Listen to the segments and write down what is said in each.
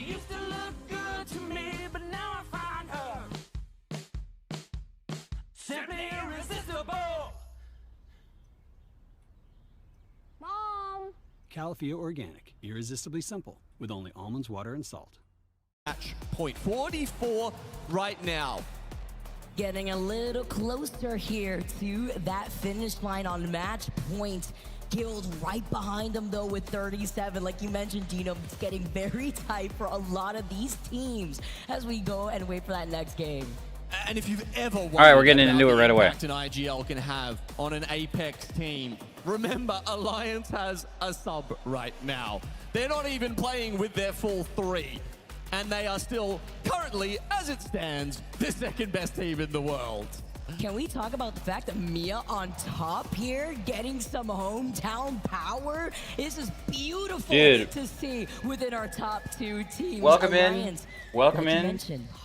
used to look good to me, but now I find her simply irresistible. Mom. Califia Organic, irresistibly simple, with only almonds, water, and salt. Match point 44 right now. Getting a little closer here to that finish line on match point. Guild right behind them though with 37. Like you mentioned, Dino, it's getting very tight for a lot of these teams as we go and wait for that next game. And if you've ever wondered, all right, we're getting into it right away. An IGL can have on an Apex team. Remember, Alliance has a sub right now. They're not even playing with their full 3. And they are still currently, as it stands, the second best team in the world. Can we talk about the fact that Mia on top here, getting some hometown power? This is beautiful to see within our top 2 teams. Welcome Alliance, in. Welcome in.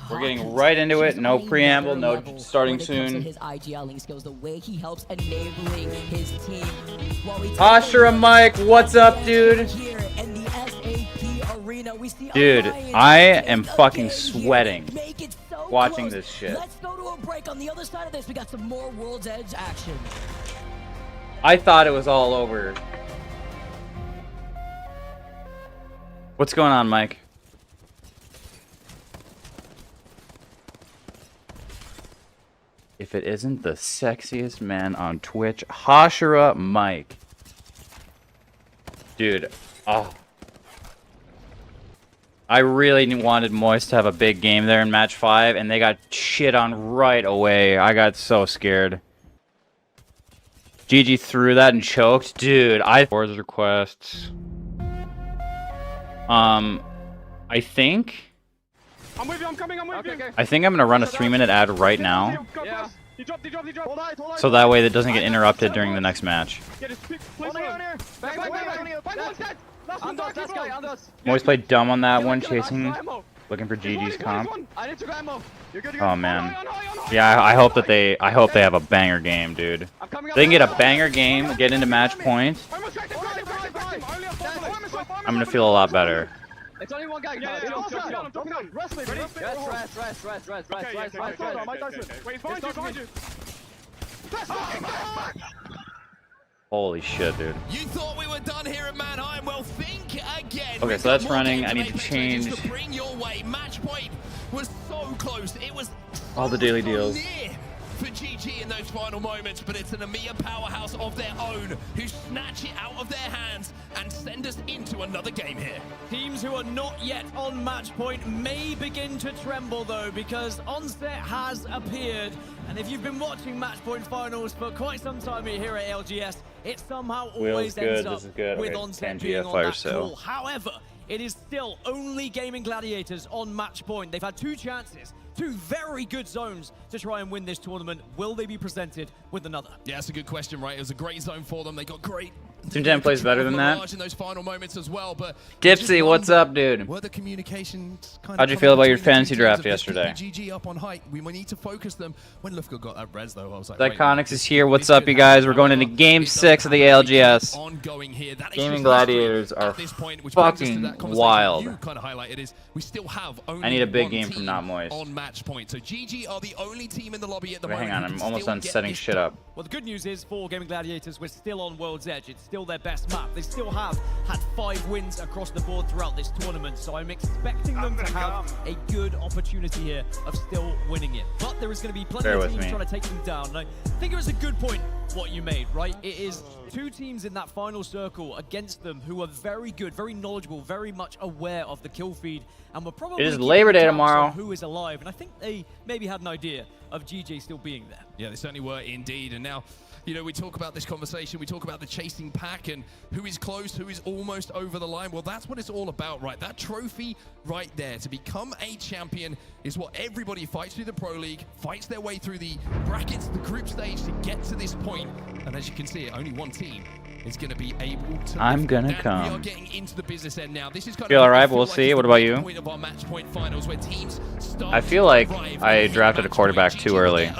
We're getting right into it. No preamble, no starting soon. His IGLing skills, the way he helps enabling his team. Ashura Mike, what's up, dude? Dude, I am fucking sweating watching this shit. Let's go to a break. On the other side of this, we got some more World's Edge action. I thought it was all over. What's going on, Mike? If it isn't the sexiest man on Twitch, Hashira Mike. Dude, oh. I really wanted Moist to have a big game there in match 5, and they got shit on right away. I got so scared. GG threw that and choked. Dude, Wars requests. I think... I'm with you, I'm coming, with you. I think I'm going to run a 3-minute ad right now. Yeah. He dropped. Hold so that way that doesn't get interrupted during the next match. Moist played dumb on that one, chasing, looking for GG's comp. Oh man, yeah, I hope they have a banger game, dude. They can get a banger game, get into match point. I'm gonna feel a lot better. It's only one guy. I'm dropping down. Rest, baby. Rest. Wait, he's behind you. Holy shit, dude. You thought we were done here at Mannheim? Well, think again. Okay, so that's running. I need to change. Bring your way. Match point was so close. It was all the daily deals. For GG in those final moments, but it's an EMEA powerhouse of their own who snatch it out of their hands and send us into another game here. Teams who are not yet on match point may begin to tremble though, because Onset has appeared, and if you've been watching match point finals for quite some time here at LGS, it somehow always ends up with Onset being on that call. However, it is still only Gaming Gladiators on match point. They've had 2 chances. 2 very good zones to try and win this tournament. Will they be presented with another? Yeah, that's a good question, right? It was a great zone for them. They got great. Team 10 plays better than that. In those final moments as well, but Dipsy, what's up, dude? Were the communications kind How'd you feel about your fantasy draft yesterday? GG up on height. We need to focus them. When Lufka got that res though, I was like, Iconics is here. What's up, you guys? We're going into Game 6 of the ALGS. Gaming Gladiators are fucking wild. I need a big game from Not Moist. On match point. So GG are the only team in the lobby at the moment. Hang on, I'm almost done setting shit up. Well, the good news is for Gaming Gladiators, we're still on World's Edge. It's still their best map. They still have had 5 wins across the board throughout this tournament, so I'm expecting them to have a good opportunity here of still winning it. But there is going to be plenty of teams trying to take them down. And I think it was a good point what you made, right? It is 2 teams in that final circle against them who are very good, very knowledgeable, very much aware of the kill feed, and we're probably it is Labor Day tomorrow. Who is alive? And I think they maybe had an idea of GG still being there. Yeah, they certainly were indeed. And now, you know, we talk about this conversation, we talk about the chasing pack and who is close, who is almost over the line. Well, that's what it's all about, right? That trophy right there to become a champion is what everybody fights through the Pro League, fights their way through the brackets, the group stage to get to this point. And as you can see, only one team is going to be able to. I'm going to come. We are getting into the business end now. This is kind feel of alright, we'll see. What about you? Finals where teams I feel like I drafted a quarterback too early.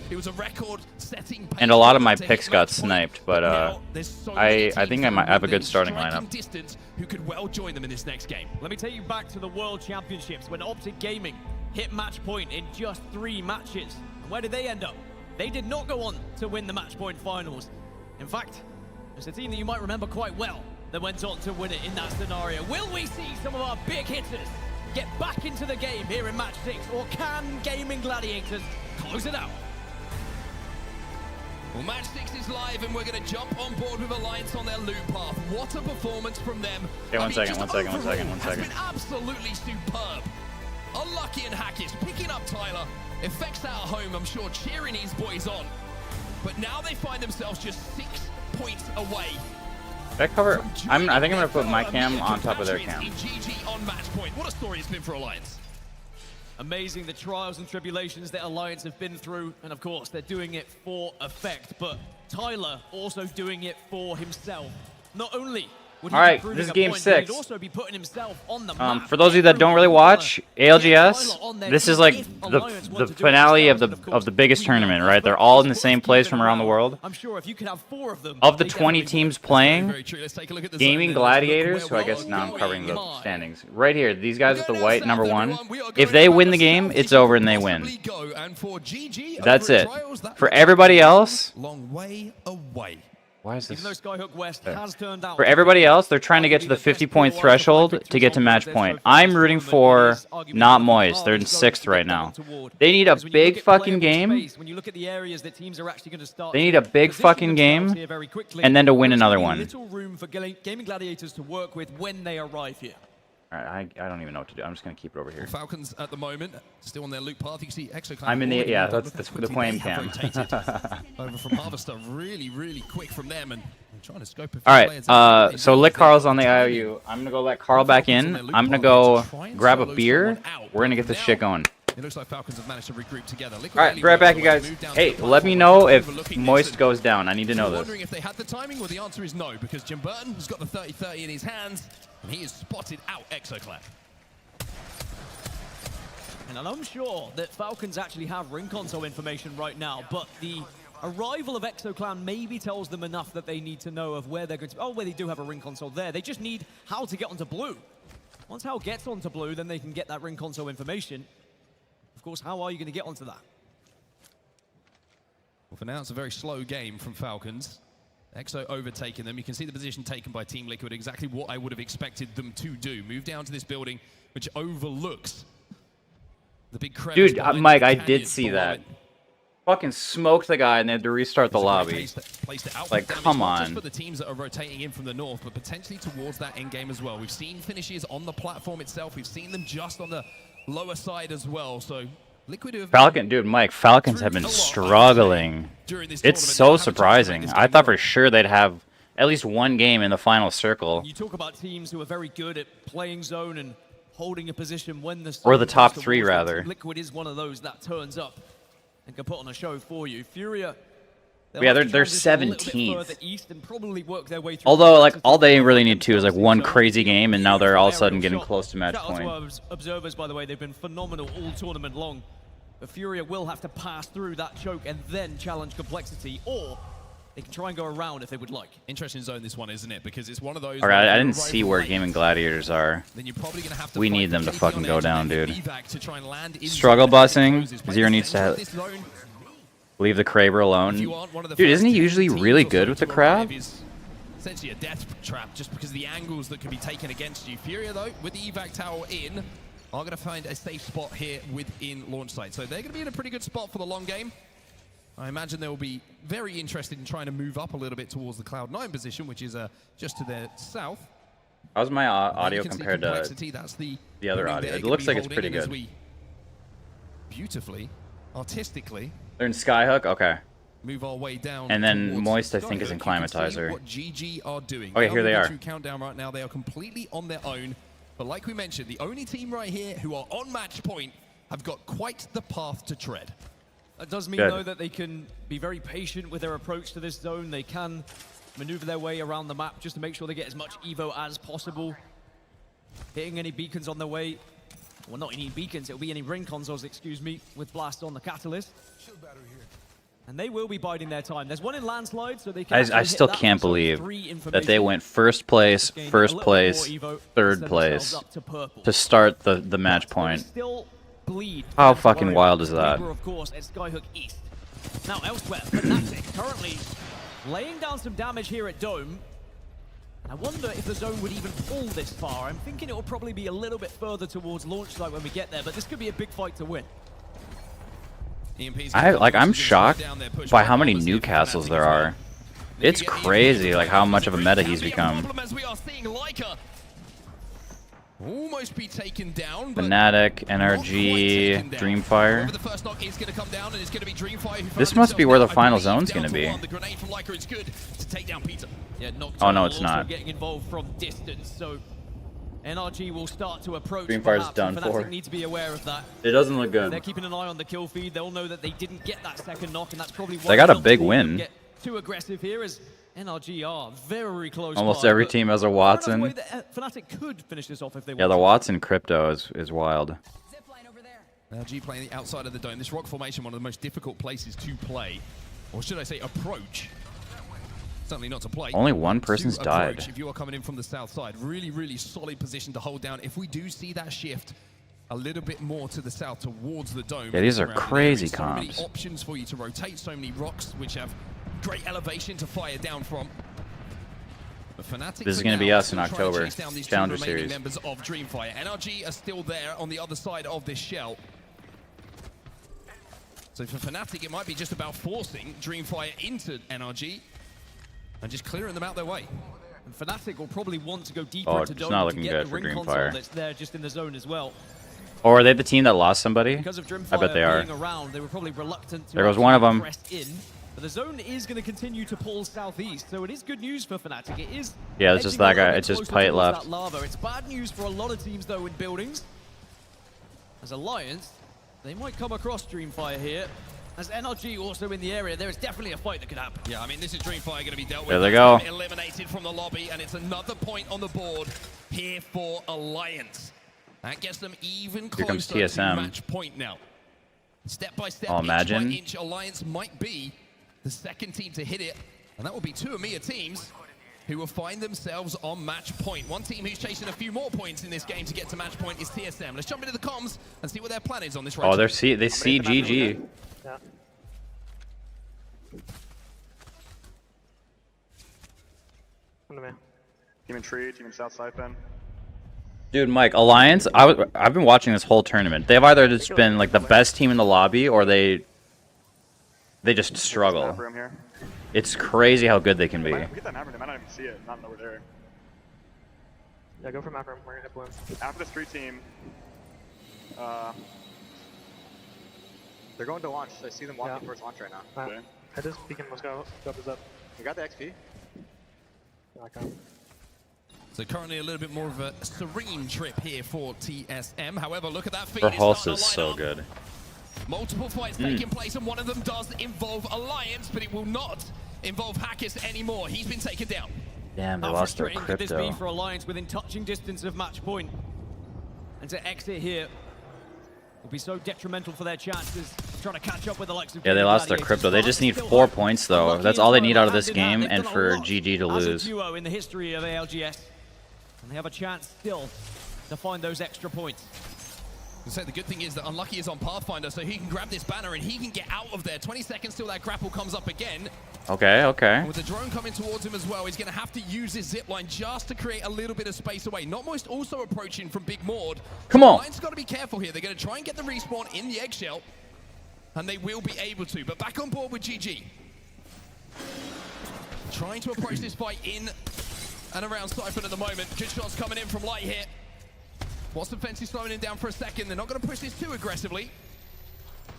It was a record setting And a lot of my to picks hit got match point. sniped, but now there's so many I teams think I that might are have a good within starting striking lineup. distance who could well join them in this next game. Let me take you back to the World Championships when Optic Gaming hit match point in just 3 matches. And where did they end up? They did not go on to win the match point finals. In fact, it's a team that you might remember quite well that went on to win it in that scenario. Will we see some of our big hitters get back into the game here in match 6, or can Gaming Gladiators close it out? Well, match 6 is live, and we're going to jump on board with Alliance on their loop path. What a performance from them. Okay, one second. Has been absolutely superb. Unlucky and Hackish picking up Tyler. Effects out at home, I'm sure, cheering his boys on. But now they find themselves just 6 points away. That cover. I think I'm gonna put my cam on top of their cam. GG on match point. What a story it's been for Alliance. Amazing the trials and tribulations that Alliance have been through, and of course they're doing it for effect, but Tyler also doing it for himself. Not only would he All right, be this is proving a game point, but 6. he'd also be putting himself on the map. For those of you that don't really watch ALGS, this is like the finale of the biggest tournament, right? They're all in the same place from around the world. I'm sure if you could have 4 of them, Of the 20 teams playing, Very true. Let's take a look at the Gaming zone there. Gladiators, who I guess now I'm covering the standings. Right here, these guys with the white, number 1. If they win the game, it's over and they win. That's it. For everybody else, Long way away. why is even though this? Skyhook West has turned out For everybody else, they're trying to get to the 50-point threshold to get to match point. I'm rooting for not Moist. They're in 6th right now. They need a big fucking game. When you look at the areas that teams are actually going to start, They need a big fucking game, and then to win another one. Little room for Gaming Gladiators to work with when they arrive here. Alright, I don't even know what to do. I'm just gonna keep it over here. Falcons at the moment still on their loop path. You can see Exoclan. I'm in the already moved that's over. the Quickly flame they have cam. rotated over from Harvester. Really quick from them, and I'm trying to scope it. All right, so Lick Carl's on the IOU. I'm gonna go let Carl back in. I'm gonna go grab a beer. We're gonna get this shit going. It looks like Falcons have managed to regroup together. All right, be right back, you guys. Hey, let me know if Moist goes down. I need to know this. Wondering if they had the timing? Well, the answer is no, because Jim Burton has got the 30-30 in his hands, and he has spotted out Exoclan. And I'm sure that Falcons actually have ring console information right now, but the arrival of Exoclan maybe tells them enough that they need to know of where they're going to be. Oh, well, they do have a ring console there. They just need Hal to get onto blue. Once Hal gets onto blue, then they can get that ring console information. Of course, how are you going to get onto that? Well, for now, it's a very slow game from Falcons. Exo overtaking them. You can see the position taken by Team Liquid, exactly what I would have expected them to do. Move down to this building, which overlooks the big crevice. Dude, Mike, I did see that. Fucking smoked the guy and they had to restart the lobby. Like, come on. Not just for the teams that are rotating in from the north, but potentially towards that end game as well. We've seen finishes on the platform itself. We've seen them just on the lower side as well. So Liquid have Mike, Falcons have been struggling. It's so surprising. I thought for sure they'd have at least one game in the final circle. You talk about teams who are very good at playing zone and holding a position when the or the top 3 rather. Liquid is one of those that turns up and can put on a show for you. Furia, yeah, they're 17th. And probably work their way through. Although, like, all they really need to is like one crazy game, and now they're all of a sudden getting close to match point. Shout out to our observers, by the way, they've been phenomenal all tournament long. But Furia will have to pass through that choke and then challenge complexity, or they can try and go around if they would like. Interesting zone, this one, isn't it? Because it's one of those. All right, I didn't see where Gaming Gladiators are. Then you're probably gonna have to We need them to fucking go down, dude. To Struggle busing. Zero needs to leave the Kraber alone. Dude, isn't he usually really good with the crab? Essentially a death trap just because of the angles that can be taken against you. Furia, though, with the evac tower in, are going to find a safe spot here within launch site. So they're going to be in a pretty good spot for the long game. I imagine they'll be very interested in trying to move up a little bit towards the Cloud9 position, which is just to their south. How's my audio compared to That's the other audio? It looks like it's pretty good. Beautifully, artistically, they're in Skyhook? Okay. move our way down. And then Moist, I think, is in Climatizer. What GG are doing. Okay, here they are. Countdown right now. They are completely on their own. But like we mentioned, the only team right here who are on match point have got quite the path to tread. That does mean, though, that they can be very patient with their approach to this zone. They can maneuver their way around the map just to make sure they get as much Evo as possible. Hitting any beacons on their way. Well, not any beacons, it'll be any ring consoles, excuse me, with Blast on the Catalyst. And they will be biding their time. There's one in landslide, so they can. I still can't believe that they went first place, third place to start the match point. How fucking wild is that? Of course, at Skyhook East. Now elsewhere, Fnatic currently laying down some damage here at Dome. I wonder if the zone would even pull this far. I'm thinking it will probably be a little bit further towards launch site when we get there, but this could be a big fight to win. I'm shocked by how many Newcastles there are. It's crazy, like how much of a meta he's become. Almost be taken down. Fnatic, NRG, Dreamfire. This must be where the final zone's gonna be. Oh no, it's not. Getting involved from distance, so NRG will start to approach. Dreamfire's done for. Need to be aware of that. It doesn't look good. They're keeping an eye on the kill feed. They'll know that they didn't get that second knock, and that's probably why they got a big win. Get too aggressive here as NRG are very close. Almost every team has a Watson. Fnatic could finish this off if they yeah, the Watson crypto is wild. NRG playing the outside of the dome. This rock formation, one of the most difficult places to play, or should I say approach. Certainly not to play. Only one person's died. If you are coming in from the south side, really, really solid position to hold down. If we do see that shift a little bit more to the south towards the dome. Yeah, these are crazy comps. So many options for you to rotate, so many rocks which have great elevation to fire down from. This is going to be us in October, Challenger Series. Members of Dreamfire. NRG are still there on the other side of this shell. So for Fnatic, it might be just about forcing Dreamfire into NRG and just clearing them out their way. And Fnatic will probably want to go deeper into Dome not to looking get good the for ring console Dreamfire. that's there just in the zone as well. Or are they the team that lost somebody? Because of Dreamfire I bet they are. being around, they were probably reluctant to there goes one of them. press in. But the zone is going to continue to pull southeast, so it is good news for Fnatic. It is. Yeah, it's just that guy. It's just Pite left. Lava. It's bad news for a lot of teams though in buildings. As Alliance, they might come across Dreamfire here. As NRG also in the area, there is definitely a fight that could happen. Yeah, I mean, this is Dreamfire going to be dealt with. There they go. Eliminated from the lobby, and it's another point on the board here for Alliance. That gets them even closer to match point now. Step by step, inch by inch, Alliance might be the second team to hit it, and that will be two EMEA teams who will find themselves on match point. One team who's chasing a few more points in this game to get to match point is TSM. Let's jump into the comms and see what their plan is on this road. Oh, they see GG. Yeah. Team in tree, team in south side pen. Dude, Mike, Alliance, I've been watching this whole tournament. They've either just been like the best team in the lobby or they just struggle. It's crazy how good they can be. We get that map room, they might not even see it, not know we're there. Yeah, go for map room, we're gonna hit balloons. After the street team, they're going to launch. I see them walking towards launch right now. Okay. Head this beacon, let's go. Go up this up. We got the XP. So currently a little bit more of a serene trip here for TSM. However, look at that feed. The Hulse is so good. Multiple fights taking place, and one of them does involve Alliance, but it will not involve Hackers anymore. He's been taken down. Damn, they lost their crypto. Could this be for Alliance within touching distance of match point? And to exit here will be so detrimental for their chances trying to catch up with the likes of. Yeah, they lost their crypto. They just need 4 points though. That's all they need out of this game, and for GG to lose. As a duo in the history of ALGS, and they have a chance still to find those extra points. So the good thing is that Unlucky is on Pathfinder, so he can grab this banner and he can get out of there. 20 seconds till that grapple comes up again. Okay, okay. And with the drone coming towards him as well, he's going to have to use his zipline just to create a little bit of space away. Notmost also approaching from Big Maud. Come on. Line's got to be careful here. They're going to try and get the respawn in the eggshell, and they will be able to. But back on board with GG. Trying to approach this fight in and around Siphon at the moment. Good shots coming in from Light here. Watson Fence is slowing him down for a second. They're not going to push this too aggressively,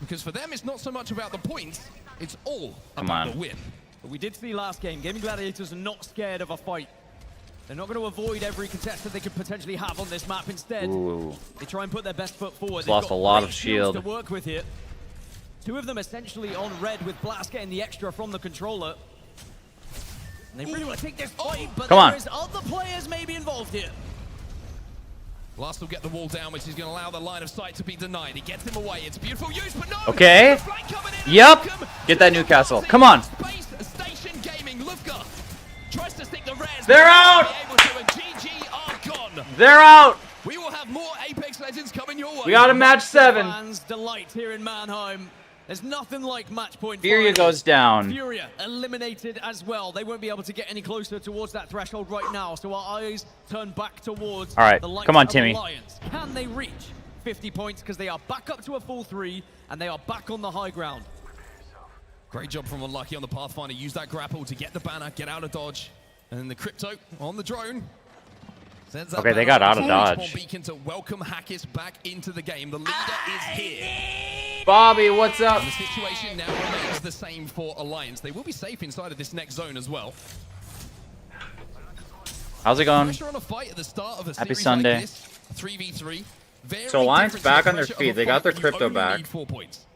because for them it's not so much about the points, it's all about the win. But we did see last game, Gaming Gladiators are not scared of a fight. They're not going to avoid every contestant they could potentially have on this map. Instead, they try and put their best foot forward. They've lost a lot of shield to work with here. Two of them essentially on red, with Blast getting the extra from the controller. And they really want to take this fight, but there is other players maybe involved here. Last will get the wall down, which is going to allow the line of sight to be denied. He gets him away. It's beautiful use, but no. Okay. Yep. Get that Newcastle. Come on. Space Station Gaming. Lufka tries to stick the res. They're out. GG are gone. They're out. We will have more Apex Legends coming your way. We got a match 7. Fans delight here in Mannheim. There's nothing like match point. Furia goes down. Furia eliminated as well. They won't be able to get any closer towards that threshold right now. So our eyes turn back towards all right, the likes come on, of Timmy. Alliance. Can they reach 50 points? Because they are back up to a full 3 and they are back on the high ground. Great job from Unlucky on the Pathfinder. Use that grapple to get the banner, get out of dodge. And then the Crypto on the drone. Okay, they got out of dodge. Beacon to welcome Hackis back into the game. The leader is here. Bobby, what's up? And the situation now remains the same for Alliance. They will be safe inside of this next zone as well. How's it going? Pressure on a fight at the start of a Happy series Sunday. like this. 3v3. So Alliance back on their feet. They got their Crypto back. 4 points.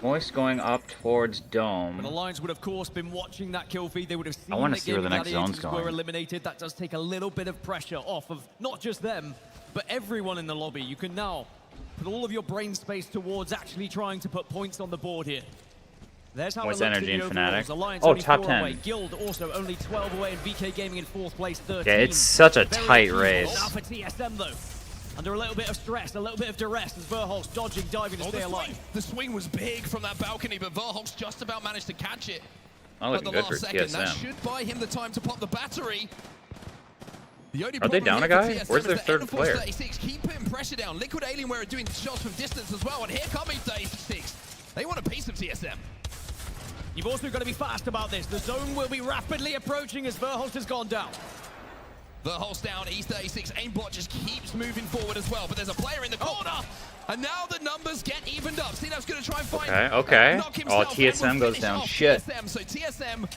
Moist going up towards Dome. And Alliance would, of course, been watching that kill feed. They would have seen I want to that see where the next zone's Gladiators were going. eliminated. That does take a little bit of pressure off of not just them, but everyone in the lobby. You can now put all of your brain space towards actually trying to put points on the board here. There's how What's it looks Energy in and the Fnatic? overalls. Alliance Oh, only top 4 10. away. Guild also only 12 away, and VK Gaming in 4th place, 13. Yeah, it's such a Very tight achievable. race. Now for TSM though, under a little bit of stress, a little bit of duress as Verholz dodging, diving to stay alive. The swing was big from that balcony, but Verholz just about managed to catch it. Not At the looking good for last second, that TSM. should buy him the time to pop the battery. The only Are they problem down a here for guy? TSM Where's is their that third Enforce player? 36 keep putting pressure down. Liquid Alienware are doing shots from distance as well, and here come 36. They want a piece of TSM. You've also got to be fast about this. The zone will be rapidly approaching as Verholz has gone down. Verholz down, E36, aimbot just keeps moving forward as well, but there's a player in the corner, and now the numbers get evened up. Cino's going to try and find... Okay. knock Oh, himself TSM and will goes finish down. off Shit. TSM. So TSM,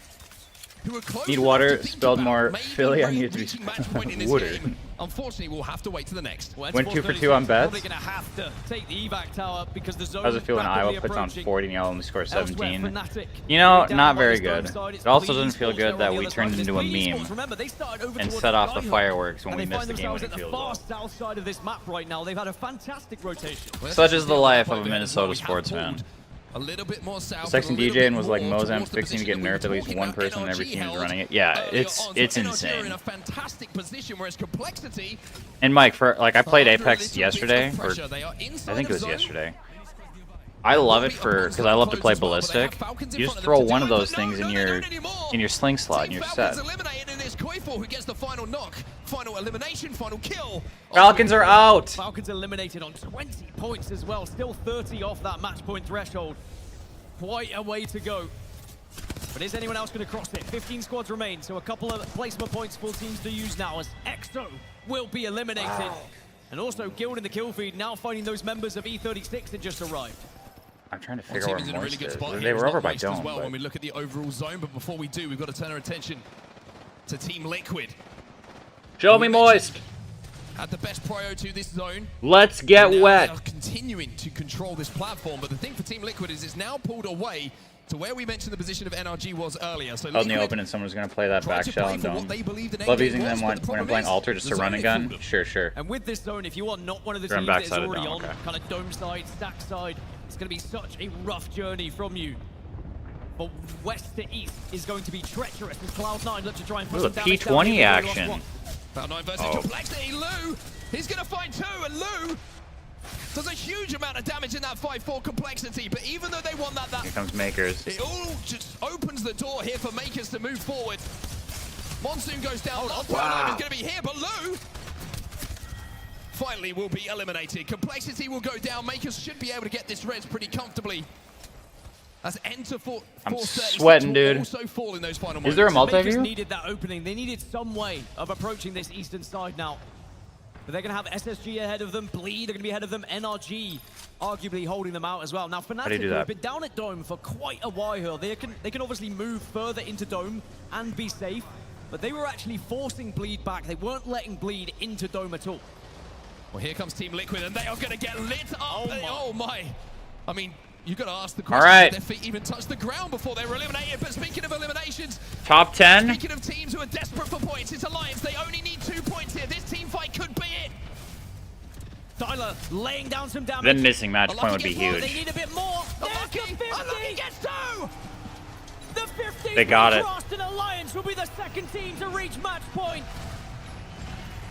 who are close Need enough water, to think spelled about more maybe Philly. I need it to reaching be match point in this water. game. Unfortunately, we'll have to wait to the next. Well, Went 2 for 2 on bets. Probably going to have to take the evac tower because the zone How's it feel when Iowa rapidly puts on approaching. 40 and y'all only score 17? Fnatic. You know, Down not on very this dome good. side, it's It also Bleeding doesn't feel Sports good on that the we other turned side. into a Bleeding meme Sports, remember, they started over and towards set off the Skyline, fireworks when and we they missed find the game themselves winning at the field far goal. south side of this map right now. They've had a fantastic rotation. Such is the life of a Minnesota sports fan. A little bit more south. Sexton DJ and was like Mozam's Mozam's fixing to get nerfed. At least one person in every team is running it. Yeah, it's insane. In a fantastic position, whereas Complexity. And Mike, for like I played Under a Apex little yesterday, bit of or pressure, they are I inside think it of was zone. yesterday. I love it because I love to play ballistic. You just throw one of those things in your sling slot and you're set. Eliminated in this Koifor, who gets the final knock, final elimination, final kill. Falcons are out. Falcons eliminated on 20 points as well. Still 30 off that match point threshold. Quite a way to go. But is anyone else going to cross it? 15 squads remain, so a couple of placement points for teams to use now as EXO will be eliminated. And also Guild in the kill feed now finding those members of E36 that just arrived. I'm trying to Well, figure out Timmy's in where a really Moist good is. spot They here. were It's over not by Moist as Dome. well when But we look at the overall zone, but before we do, we've got to turn our attention to Team Liquid. show me Moist. Had the best prio to this zone. Let's get Now wet. They are continuing to control this platform, but the thing for Team Liquid is it's now pulled away to where we mentioned the position of NRG was earlier. So Out in the Liquid open and someone's going to play that tried back to shell play and for Dome. what they believed in Love A using was, them but when the I'm problem playing is Alter just the to run zone a it gun. fooled them. Sure. And with this zone, if you are not one of the They're on teams that is backside of already Dome, on okay. kind of Dome side, stack side, it's going to be such a rough journey from you. But west to east is going to be treacherous as Cloud9 look to try and push Ooh, them the down. P20 action. Cloud9 versus Oh. Complexity. Lou, he's going to find two, and Lou does a huge amount of damage in that 5-4 Complexity, but even though they want that Here comes Makers. it all just opens the door here for Makers to move forward. Monsoon goes down. Last Cloud9 is going to be here, but Lou finally will be eliminated. Complexity will go down. Makers should be able to get this res pretty comfortably. As Enter for I'm 436 sweating, will dude. also fall in those final Is there a moments. Makers multi-view? needed that opening. They needed some way of approaching this eastern side now. But they're going to have SSG ahead of them, Bleed, they're going to be ahead of them, NRG arguably holding them out as well. Now, do you Fnatic, do who have that? been down at Dome for quite a while, they can obviously move further into Dome and be safe, but they were actually forcing Bleed back. They weren't letting Bleed into Dome at all. Well, here comes Team Liquid, and they are going to get lit up. Oh my. I mean, You got to ask the question, right. did their feet even touch the ground before they were eliminated? But speaking of eliminations, Top 10. speaking of teams who are desperate for points, it's Alliance. They only need 2 points here. This team fight could be it. Tyler laying down some damage. Them missing match point would be They huge. need a bit more. Unlucky gets 2. The 15 They got it. crossed, and Alliance will be the second team to reach match point.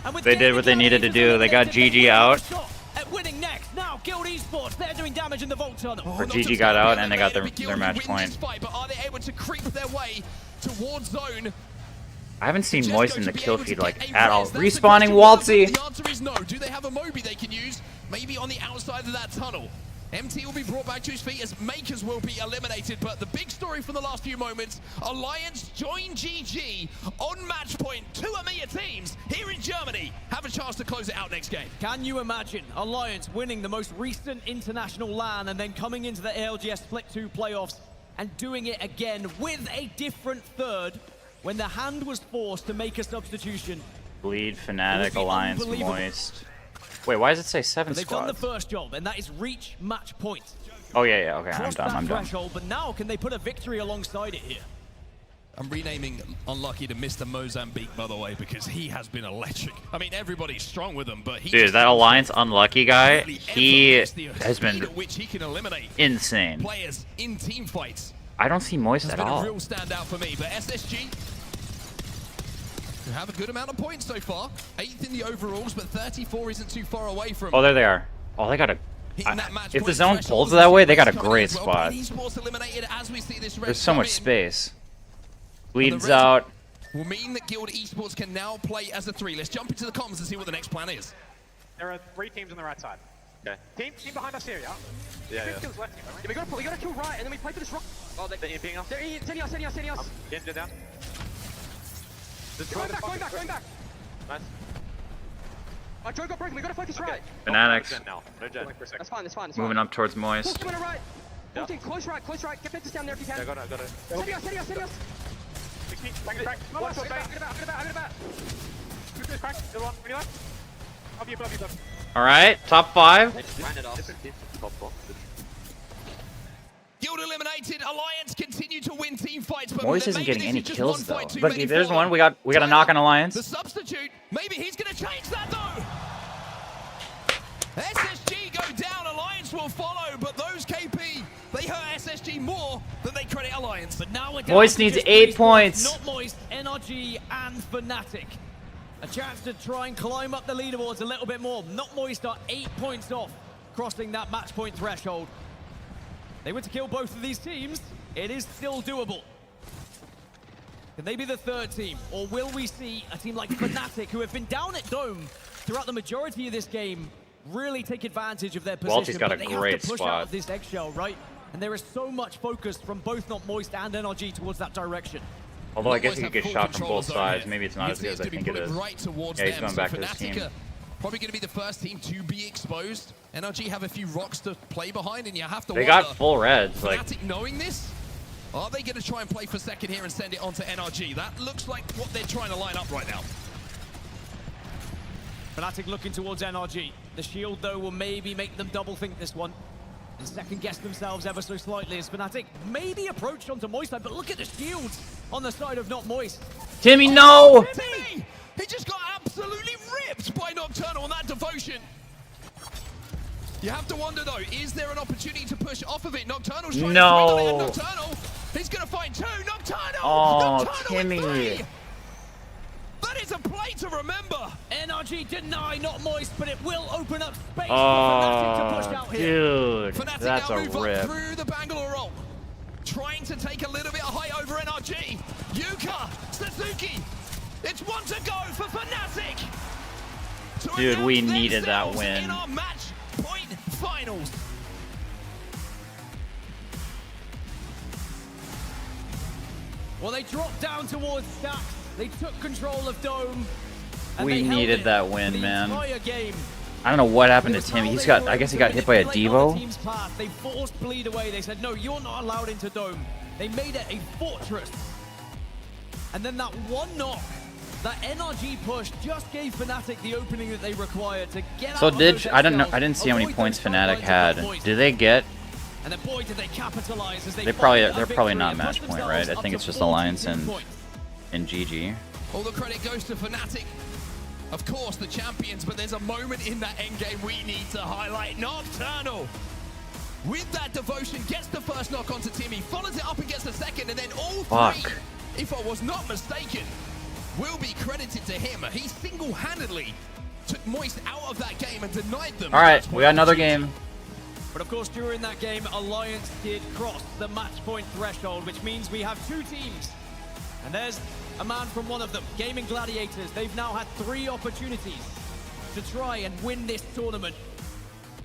And with They did what they needed to do. They got GG out. At winning next. Now Guild Esports, they're doing damage in the Vault Tunnel. Or GG got out and they got their match point. Fight, but are they able to creep their way towards zone? I haven't seen Moist in the kill feed like Get a at all. res. That's the Respawning question. Waltzy. The answer is no. Do they have a Moby they can use? Maybe on the outside of that tunnel. MT will be brought back to his feet as Makers will be eliminated, but the big story from the last few moments, Alliance join GG on match point. 2 EMEA teams here in Germany have a chance to close it out next game. Can you imagine Alliance winning the most recent international LAN and then coming into the ALGS Split 2 playoffs and doing it again with a different third when the hand was forced to make a substitution? Bleed, Fnatic, Alliance, Moist. Wait, why does it say 7 They've squads? done the first job, and that is reach match point. Oh yeah, okay, Cross I'm that done. threshold, but now can they put a victory alongside it here? I'm renaming Unlucky to Mr. Mozambique, by the way, because he has been electric. I mean, everybody's strong with him, but he Dude, that Alliance Unlucky guy, he has been which he can eliminate insane. players in team fights. I don't see Moist Has at been a all. real standout for me, but SSG who have a good amount of points so far. 8th in the overalls, but 34 isn't too far away from Oh, there they are. Oh, they got a... hitting that match if the point zone threshold. pulls that way, they got a Coming great as well. spot. Esports eliminated as we see this red There's so come much in. space. the Bleeds red out. Will mean that Guild Esports can now play as a 3. Let's jump into the comms and see what the next plan is. There are 3 teams on the right side. Okay. Team behind us here, yeah? Yeah. Kills left, yeah, we gotta kill right, and then we play for this rock. Oh, they're EMPing us. They're sending us. Get down. Going back. Nice. Joe got broken, we gotta focus right. Fanatics. No gen. That's fine. Moving up towards Full Moist. team on the right. Yeah. Full team, close right. Get Ventus down there if you can. Yeah, got it. Sending us. Back. No, One I'm shot back. gonna bat. Shoot this crack. The other one. Really left. Above you. Alright, top 5. Ran it off. Guild eliminated. Alliance continue to win team fights, but Moist isn't maybe getting this any is just kills one though. fight too Look, many there's for one. them. We got a knock on The Alliance. substitute. Maybe he's going to change that though. SSG go down. Alliance will follow, but those KP, they hurt SSG more than they credit Alliance. But now we're down Moist to needs just 8 3 points. Not Moist, NRG, and Fnatic. A chance to try and climb up the leaderboards a little bit more. Not Moist are 8 points off, crossing that match point threshold. They were to kill both of these teams. It is still doable. Can they be the third team? Or will we see a team like Fnatic, who have been down at Dome throughout the majority of this game, really take advantage of their position? Walty's got a But they great have to push spot. out of this eggshell, right? And there is so much focus from both Not Moist and NRG towards that direction. Although I guess Alliance he could have get full shot from control both of zone sides. here. Maybe it's not You as good as I to be think it pulling is. right towards Yeah, he's them, going so back to his Fnatic team. are probably going to be the first team to be exposed. NRG have a few rocks to play behind, and you have to They wonder, got full reds. Like, Fnatic knowing this, are they going to try and play for second here and send it on to NRG? That looks like what they're trying to line up right now. Fnatic looking towards NRG. The shield, though, will maybe make them double think this one. And second guess themselves ever so slightly as Fnatic maybe approached onto Moist side, but look at the shields on the side of Not Moist. Timmy, no! Timmy! He just got absolutely ripped by Nocturnal on that devotion. You have to wonder, though, is there an opportunity to push off of it? Nocturnal's trying No. to swing on it, and Nocturnal, he's going to find 2. Nocturnal! Oh, Nocturnal with Timmy. 3. That is a play to remember. NRG deny Not Moist, but it will open up space for Fnatic to push out here. Dude, Fnatic that's now a move up rip. through the Bangalore roll. Trying to take a little bit of height over NRG. Yuka, Suzuki. It's one to go for Fnatic. To Dude, we announce needed that themselves win. in our match point finals. Well, they dropped down towards Stack. They took control of Dome. And We they held needed it that for win, the man. entire game. I don't know what happened It to was Timmy. how He's they got, were I guess he able got to hit by a manipulate other Devo. teams' path. They forced Bleed away. They said, no, you're not allowed into Dome. They made it a fortress. And then that one knock, that NRG push just gave Fnatic the opening that they required to get So out of those I don't know, eggshells, I didn't see how many avoid points those Fnatic timelines had. of Moist. Did they get And then boy, did they capitalize as they're probably not match point, right? I think it's just Alliance and GG. All the credit goes to Fnatic. Of course, the champions, but there's a moment in that endgame we need to highlight. Nocturnal, with that devotion, gets the first knock onto Timmy, follows it up and gets the second, and then all three, if I was not mistaken, will be credited to him. He single-handedly took Moist out of that game and denied them. All right, we got another game. But of course, during that game, Alliance did cross the match point threshold, which means we have 2 teams. And there's a man from one of them, Gaming Gladiators. They've now had 3 opportunities to try and win this tournament.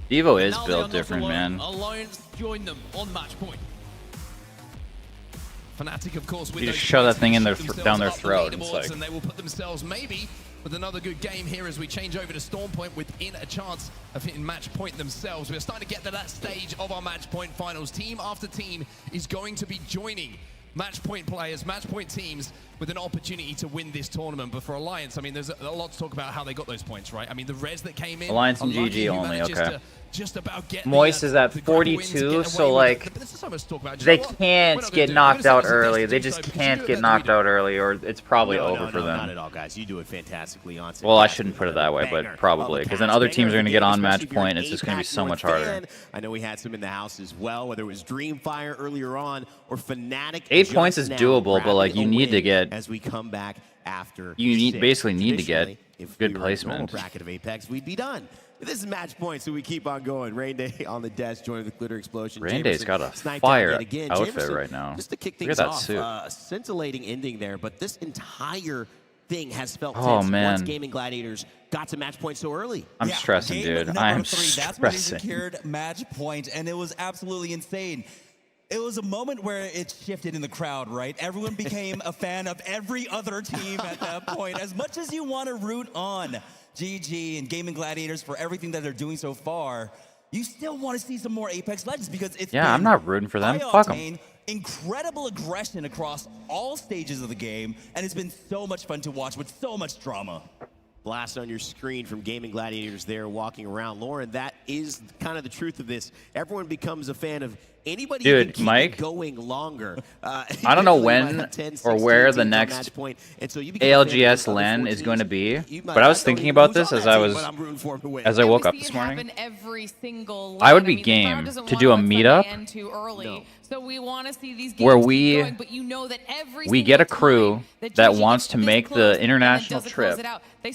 Devo is built different, man. Alliance joined them on match point. Fnatic, of course, you just shove that thing in down their throat. It's like... And they will put themselves maybe with another good game here as we change over to Storm Point within a chance of hitting match point themselves. We're starting to get to that stage of our match point finals. Team after team is going to be joining match point players, match point teams with an opportunity to win this tournament. But for Alliance, I mean, there's a lot to talk about how they got those points, right? I mean, the res that came in. Alliance and GG only, okay. Just about get Moist is at 42, so like they can't get knocked out early. They just can't get knocked out early, or it's probably over for them. Not at all, guys. You do it fantastically on. Well, I shouldn't put it that way, but probably, because then other teams are going to get on match point. It's just going to be so much harder. I know we had some in the house as well, whether it was Dreamfire earlier on or Fnatic. 8 points is doable, but like you need to get as we come back after. Basically need to get good placement. Bracket of Apex, we'd be done. This is match point, so we keep on going. Rain Day on the desk, joining the Glitter Explosion. Rain Day's got a fire outfit right now. Just to kick things off, scintillating ending there, but this entire thing has felt tense once Gaming Gladiators got to match point so early. I'm stressing, dude. I'm stressing. That's when they secured match point, and it was absolutely insane. It was a moment where it shifted in the crowd, right? Everyone became a fan of every other team at that point. As much as you want to root on GG and Gaming Gladiators for everything that they're doing so far, you still want to see some more Apex Legends because it's I'm not rooting for them. Fuck them. Incredible aggression across all stages of the game, and it's been so much fun to watch with so much drama. Blast on your screen from Gaming Gladiators there walking around. Lauren, that is kind of the truth of this. Everyone becomes a fan of anybody who can keep going longer. I don't know when or where the next ALGS LAN is going to be, but I was thinking about this as I woke up this morning. I would be game to do a meetup So we want to see these games where going, but you know that we get a crew that wants to make the international trip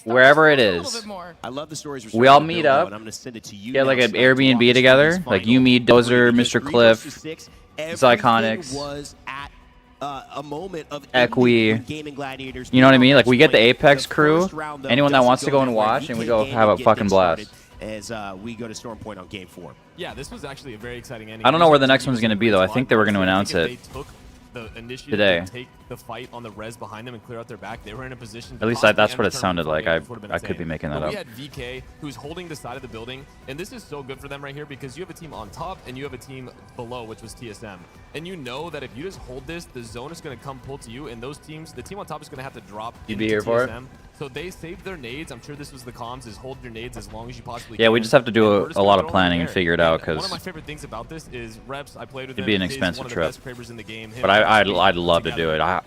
wherever it is. I love the stories we all meet up, get like an Airbnb together, like you, me, Dozer, Mr. Cliff, Zyconics, was at a moment of Equi, you know what I mean? Like we get the Apex crew, anyone that wants to go and watch, and we go have a fucking blast. As we go to Storm Point on game 4. Yeah, this was actually a very exciting ending. I don't know where the next one's going to be, though. I think they were going to announce it today. To take the fight on the res behind them and clear out their back. They were in a position. At least that's what it sounded like. I could be making that up. We had VK, who's holding the side of the building, and this is so good for them right here because you have a team on top and you have a team below, which was TSM. And you know that if you just hold this, the zone is going to come pull to you, and those teams, the team on top is going to have to drop. You'd be here for it. So they saved their nades. I'm sure this was the comms, is hold your nades as long as you possibly can. Yeah, we just have to do a lot of planning and figure it out, because one of my favorite things about this is Reps. I played with him. It'd be an expensive trip. In the game. But I'd love to do it. I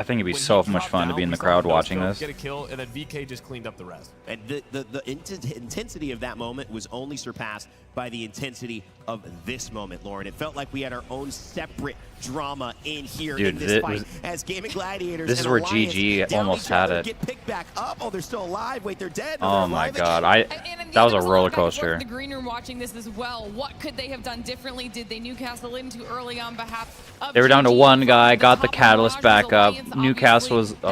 think it'd be so much fun to be in the crowd watching this. Get a kill, and then VK just cleaned up the rest. And the intensity of that moment was only surpassed by the intensity of this moment, Lauren. It felt like we had our own separate drama in here in this fight. As Gaming Gladiators, this is where GG almost had it. Get picked back up. Oh, they're still alive. Wait, they're dead. No, oh my God, that was a roller coaster. The green room watching this as well. What could they have done differently? Did they Newcastle in too early on behalf of They were down to one guy, got the catalyst back up. Newcastle was. Oh,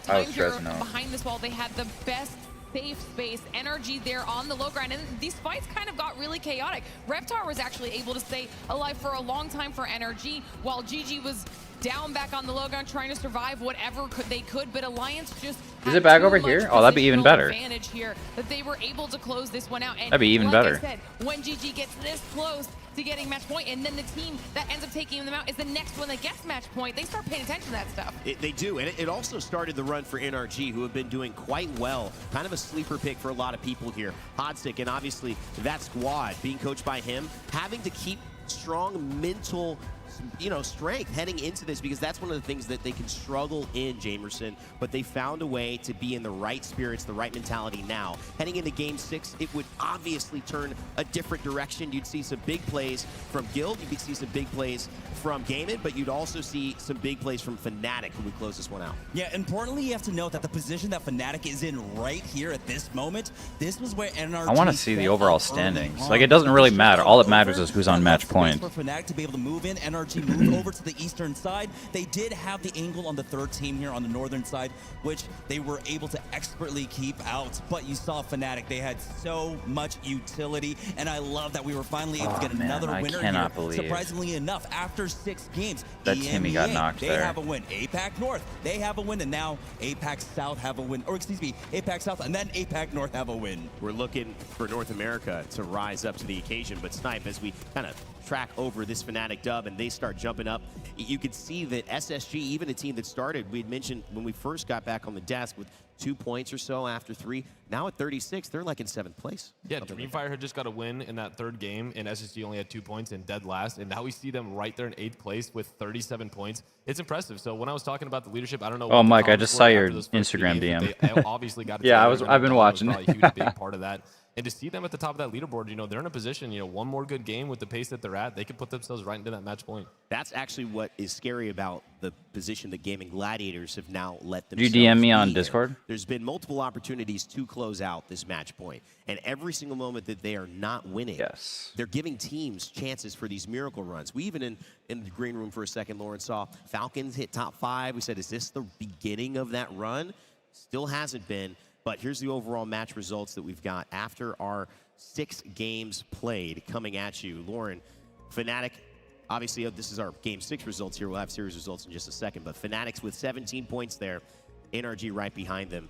I was stressing out. Behind this wall, they had the best safe space, energy there on the low ground, and these fights kind of got really chaotic. Reptar was actually able to stay alive for a long time for NRG, while GG was down back on the low ground trying to survive whatever they could, but Alliance just is it back over here? Oh, that'd be even better. Advantage here that they were able to close this one out. And that'd be even like better. I said, when GG gets this close to getting match point, and then the team that ends up taking them out is the next one that gets match point, they start paying attention to that stuff. They do, and it also started the run for NRG, who have been doing quite well. Kind of a sleeper pick for a lot of people here. Hodstick, and obviously that squad, being coached by him, having to keep strong mental strength heading into this, because that's one of the things that they can struggle in, Jamerson, but they found a way to be in the right spirits, the right mentality now. Heading into Game 6, it would obviously turn a different direction. You'd see some big plays from Guild, you'd see some big plays from Gaming, but you'd also see some big plays from Fnatic, who would close this one out. Yeah, importantly, you have to note that the position that Fnatic is in right here at this moment, this was where NRG... I want to see the overall standings. Like, it doesn't really matter. All that matters is who's on match point. For Fnatic to be able to move in, NRG moved over to the eastern side. They did have the angle on the third team here on the northern side, which they were able to expertly keep out. But you saw Fnatic, they had so much utility, and I love that we were finally able to get another winner here. Surprisingly enough, after 6 games, that Timmy got knocked they there. have a win. APAC North, they have a win, and now APAC South have a win. Or excuse me, APAC South and then APAC North have a win. We're looking for North America to rise up to the occasion, but Snipe, as we kind of track over this Fnatic dub and they start jumping up, you could see that SSG, even a team that started, we had mentioned when we first got back on the desk with 2 points or so after 3, now at 36, they're like in 7th place. Yeah, Dreamfire had just got a win in that 3rd game, and SSG only had 2 points and dead last, and now we see them right there in 8th place with 37 points. It's impressive. So when I was talking about the leadership, I don't know. Oh, Mike, I just saw your Instagram DM. They obviously got it. Yeah, I've been watching. Probably a huge, big part of that. And to see them at the top of that leaderboard, they're in a position, one more good game with the pace that they're at, they could put themselves right into that match point. That's actually what is scary about the position that Gaming Gladiators have now let them. Did you DM me on Discord? There's been multiple opportunities to close out this match point, and every single moment that they are not winning, they're giving teams chances for these miracle runs. We even in the green room for a second, Lauren, saw Falcons hit top 5. We said, is this the beginning of that run? Still hasn't been. But here's the overall match results that we've got after our 6 games played coming at you. Lauren, Fnatic, obviously this is our Game 6 results here. We'll have series results in just a second. But Fnatic's with 17 points there. NRG right behind them.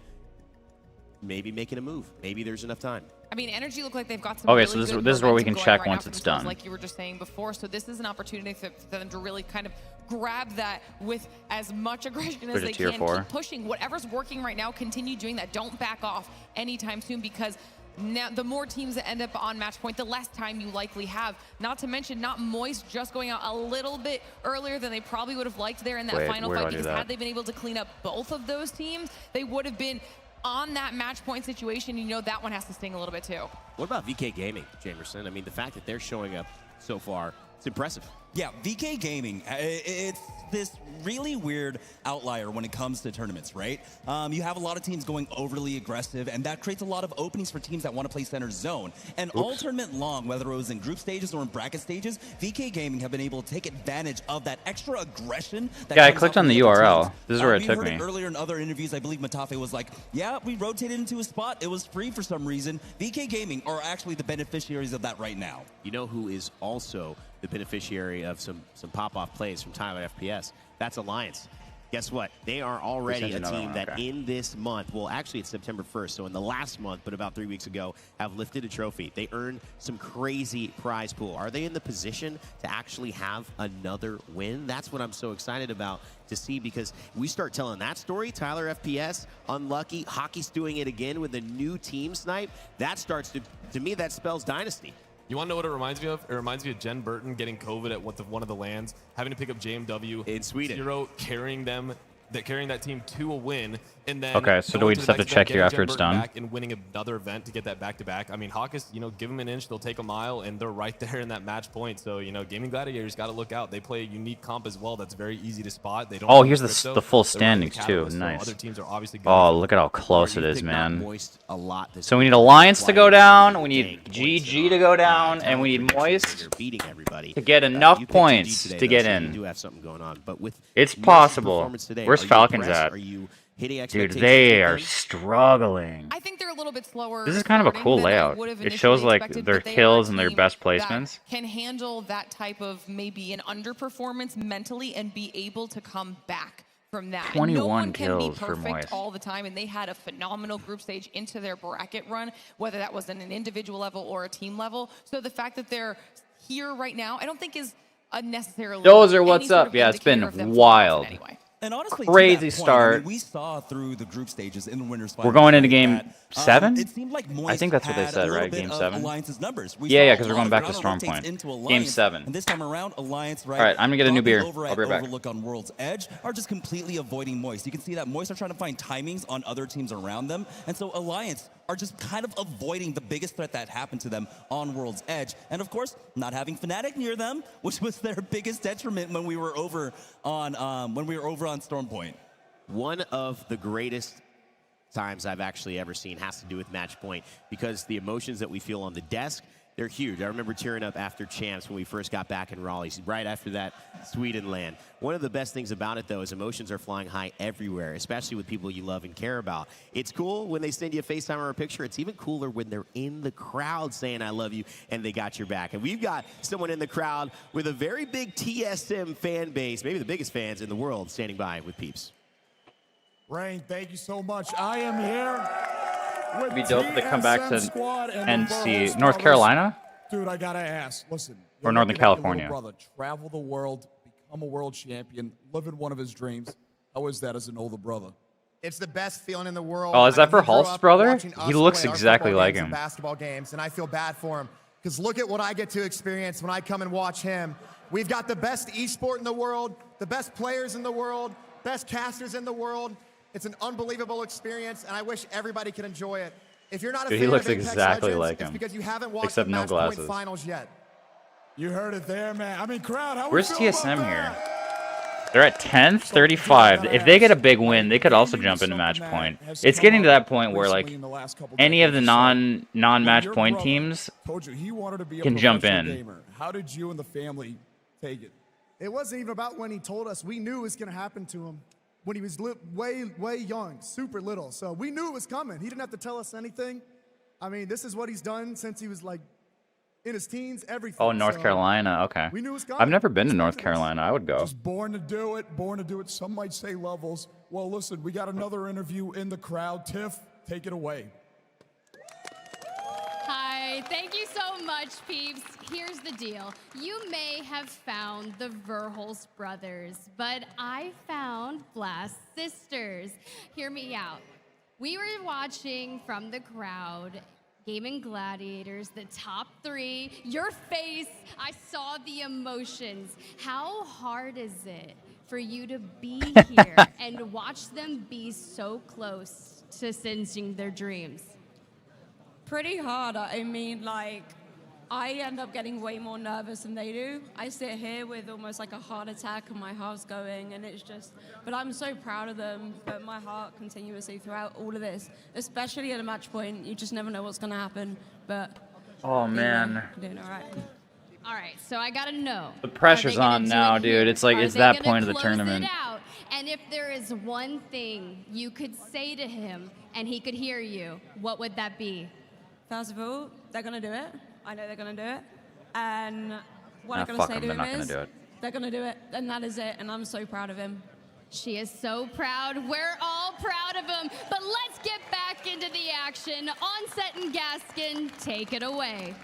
Maybe making a move. Maybe there's enough time. I mean, Energy look like they've got some okay, really so this is where we can check once it's done. Like you were just saying before. So this is an opportunity for them to really kind of grab that with as much aggression as they can. Keep pushing. Whatever's working right now, continue doing that. Don't back off anytime soon, because now the more teams that end up on match point, the less time you likely have. Not to mention, not Moist just going out a little bit earlier than they probably would have liked there in that final fight, because had they been able to clean up both of those teams, they would have been on that match point situation. That one has to sting a little bit too. What about VK Gaming, Jamerson? I mean, the fact that they're showing up so far, it's impressive. Yeah, VK Gaming, it's this really weird outlier when it comes to tournaments, right? You have a lot of teams going overly aggressive, and that creates a lot of openings for teams that want to play center zone. And all tournament long, whether it was in group stages or in bracket stages, VK Gaming have been able to take advantage of that extra aggression. That I clicked on the URL. This is where it took me. Earlier in other interviews, I believe Matafe was like, yeah, we rotated into a spot. It was free for some reason. VK Gaming are actually the beneficiaries of that right now. You know who is also the beneficiary of some pop-off plays from Tyler FPS? That's Alliance. Guess what? They are already a team that in this month, well, actually it's September 1st, so in the last month, but about 3 weeks ago, have lifted a trophy. They earned some crazy prize pool. Are they in the position to actually have another win? That's what I'm so excited about to see, because we start telling that story. Tyler FPS, unlucky. Hockey's doing it again with a new team Snipe. That starts to me, that spells dynasty. You want to know what it reminds me of? It reminds me of Jen Burton getting COVID at one of the lands, having to pick up JMW in Sweden. Zero carrying that team to a win, and then okay. So do we just have to check here after it's done? And winning another event to get that back-to-back. I mean, Hawkes, give them an inch, they'll take a mile, and they're right there in that match point. So Gaming Gladiators got to look out. They play a unique comp as well. That's very easy to spot. They don't. Oh, here's the full standings too. Nice. Other teams are obviously oh, look at how close it is, man. So we need Alliance to go down. We need GG to go down, and we need Moist to get enough points to get in. Do have something going on, but with it's possible. Where's Falcons at? Dude, they are struggling. I think they're a little bit slower. This is kind of a cool layout. It shows like their kills and their best placements. Can handle that type of maybe an underperformance mentally and be able to come back from that. 21 no one kills can be for perfect Moist all the time, and they had a phenomenal group stage into their bracket run, whether that was at an individual level or a team level. So the fact that they're here right now, I don't think is unnecessarily. Those are what's up. Yeah, it's been wild. Anyway. And honestly, crazy to that point, start. I mean, we saw through the group stages in the winners' final. We're going into game 7? It seemed like I think that's what they said, right? Game 7. Alliance's numbers. Yeah, because we're going back to Storm Point. Game 7. And this time around, Alliance, right? All right, I'm gonna get a new beer. I'll be right back. Overlook on World's Edge are just completely avoiding Moist. You can see that Moist are trying to find timings on other teams around them, and so Alliance are just kind of avoiding the biggest threat that happened to them on World's Edge. And of course, not having Fnatic near them, which was their biggest detriment when we were over on Storm Point. One of the greatest times I've actually ever seen has to do with Match Point, because the emotions that we feel on the desk, they're huge. I remember tearing up after Champs when we first got back in Raleigh, right after that Sweden land. One of the best things about it, though, is emotions are flying high everywhere, especially with people you love and care about. It's cool when they send you a FaceTime or a picture. It's even cooler when they're in the crowd saying, I love you, and they got your back. And we've got someone in the crowd with a very big TSM fan base, maybe the biggest fans in the world, standing by with Peeps. Rain, thank you so much. I am here with It'd be dope if they come back to NC. North brothers. Carolina? Dude, I gotta ask. Listen. Or Northern California. Your brother travel the world, become a world champion, live in one of his dreams. How is that as an older brother? It's the best feeling in the world. Oh, is that for he grew Hulk's up brother? watching us He looks play our exactly football like games and him. Basketball games, and I feel bad for him because look at what I get to experience when I come and watch him. We've got the best esport in the world, the best players in the world, best casters in the world. It's an unbelievable experience, and I wish everybody could enjoy it. If you're not a Dude, fan he looks of Apex exactly Legends, like it's him. because you haven't watched Except the no Match Point glasses. finals yet. You heard it there, man. I mean, crowd, how Where's we feel TSM about here? that? They're at 10th, 35. If they get a big win, they could also jump into Match Point. It's getting to that point where, like, any of the non-Match Point teams Told you, he wanted to be a can jump professional in. gamer. How did you and the family take it? It wasn't even about when he told us. We knew it was going to happen to him when he was way young, super little. So we knew it was coming. He didn't have to tell us anything. I mean, this is what he's done since he was like in his teens, everything. Oh, North So Carolina. Okay. we knew it was coming. I've never been to North Carolina. I would go. Just born to do it, born to do it. Some might say levels. Well, listen, we got another interview in the crowd. Tiff, take it away. Hi, thank you so much, peeps. Here's the deal. You may have found the Verhulst brothers, but I found Blast sisters. Hear me out. We were watching from the crowd, Gaming Gladiators, the top 3. Your face, I saw the emotions. How hard is it for you to be here and watch them be so close to sensing their dreams? Pretty hard. I mean, like, I end up getting way more nervous than they do. I sit here with almost like a heart attack and my heart's going, and it's just, but I'm so proud of them, but my heart continuously throughout all of this, especially at a match point. You just never know what's going to happen, but Oh, man. doing all right. All right, so I gotta know. The pressure's Are they gonna on do now, it here? dude. It's like, Are it's they that gonna point of the close tournament. It out? And if there is one thing you could say to him and he could hear you, what would that be? First of all, they're going to do it. I know they're going to do it. And what Nah, I'm going fuck to say 'em, to they're him not gonna is, do it. they're going to do it, and that is it. And I'm so proud of him. She is so proud. We're all proud of him. But let's get back into the action. Onset and Gaskin, take it away.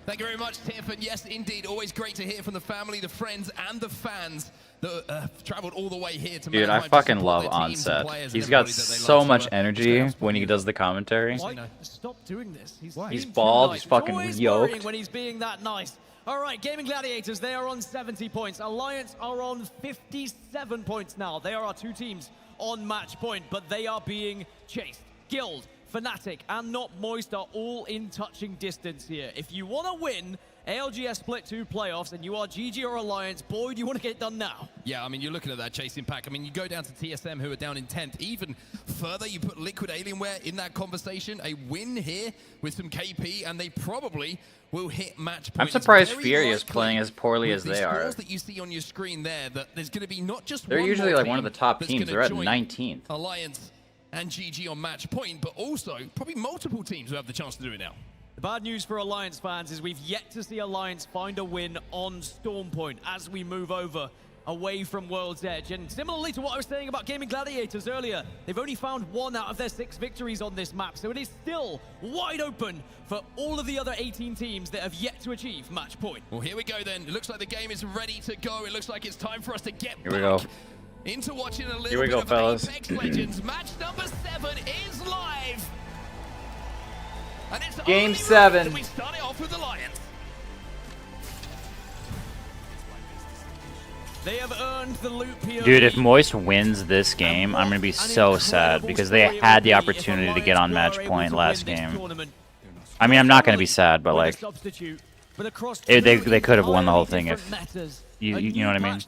Thank you very much, Tiff. And yes, indeed, always great to hear from the family, the friends, and the fans that traveled all the way here to Dude, I Manheim to fucking support love their teams and Onset. players and He's got everybody that they so love. much So, energy when he does the commentary. Stop doing this. He's being bald, too he's nice. fucking Always yoked. worrying when he's being that nice. All right, Gaming Gladiators, they are on 70 points. Alliance are on 57 points now. They are our 2 teams on match point, but they are being chased. Guild, Fnatic, and Not Moist are all in touching distance here. If you want to win ALGS Split 2 playoffs and you are GG or Alliance, boy, do you want to get done now. Yeah, I mean, you're looking at that chasing pack. I mean, you go down to TSM, who are down in 10th. Even further, you put Liquid Alienware in that conversation. A win here with some KP, and they probably will hit match point. I'm surprised Fury is playing as poorly as they are. Scores that you see on your screen there, that there's going to be not just They're one usually more like one of the team top that's teams. gonna They're at join 19th. Alliance and GG on match point, but also probably multiple teams who have the chance to do it now. The bad news for Alliance fans is we've yet to see Alliance find a win on Storm Point as we move over away from World's Edge. And similarly to what I was saying about Gaming Gladiators earlier, they've only found 1 out of their 6 victories on this map, so it is still wide open for all of the other 18 teams that have yet to achieve match point. Well, here we go then. It looks like the game is ready to go. It looks like it's time for us to get Here we go. into watching a little Here we bit go, of fellas. Apex Legends. Match number 7 is live. And it's Game only 7. right that we start it off with the Lions. They have earned the loop here. Dude, if Moist wins this game, I'm going to be so sad because they had the opportunity to get on match point last game. I mean, I'm not going to be sad, but like, they could have won the whole thing if, you know what I mean?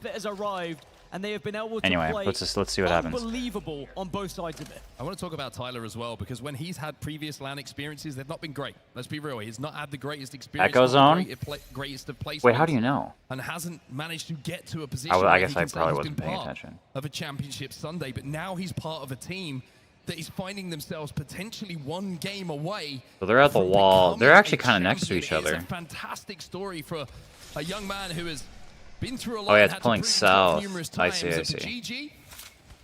And they have been able to Anyway, play let's see what happens. unbelievable on both sides of it. I want to talk about Tyler as well, because when he's had previous LAN experiences, they've not been great. Let's be real. He's not had the greatest experience. Echo zone? Greatest of placements. Wait, how do you know? And hasn't managed to get to a position I guess I probably wasn't paying attention. Of a championship Sunday, but now he's part of a team that is finding themselves potentially one game away. So they're at the wall. They're actually kind of next to each other. It's a fantastic story for a young man who has been through a lot. Oh yeah, it's pulling south. I see. GG,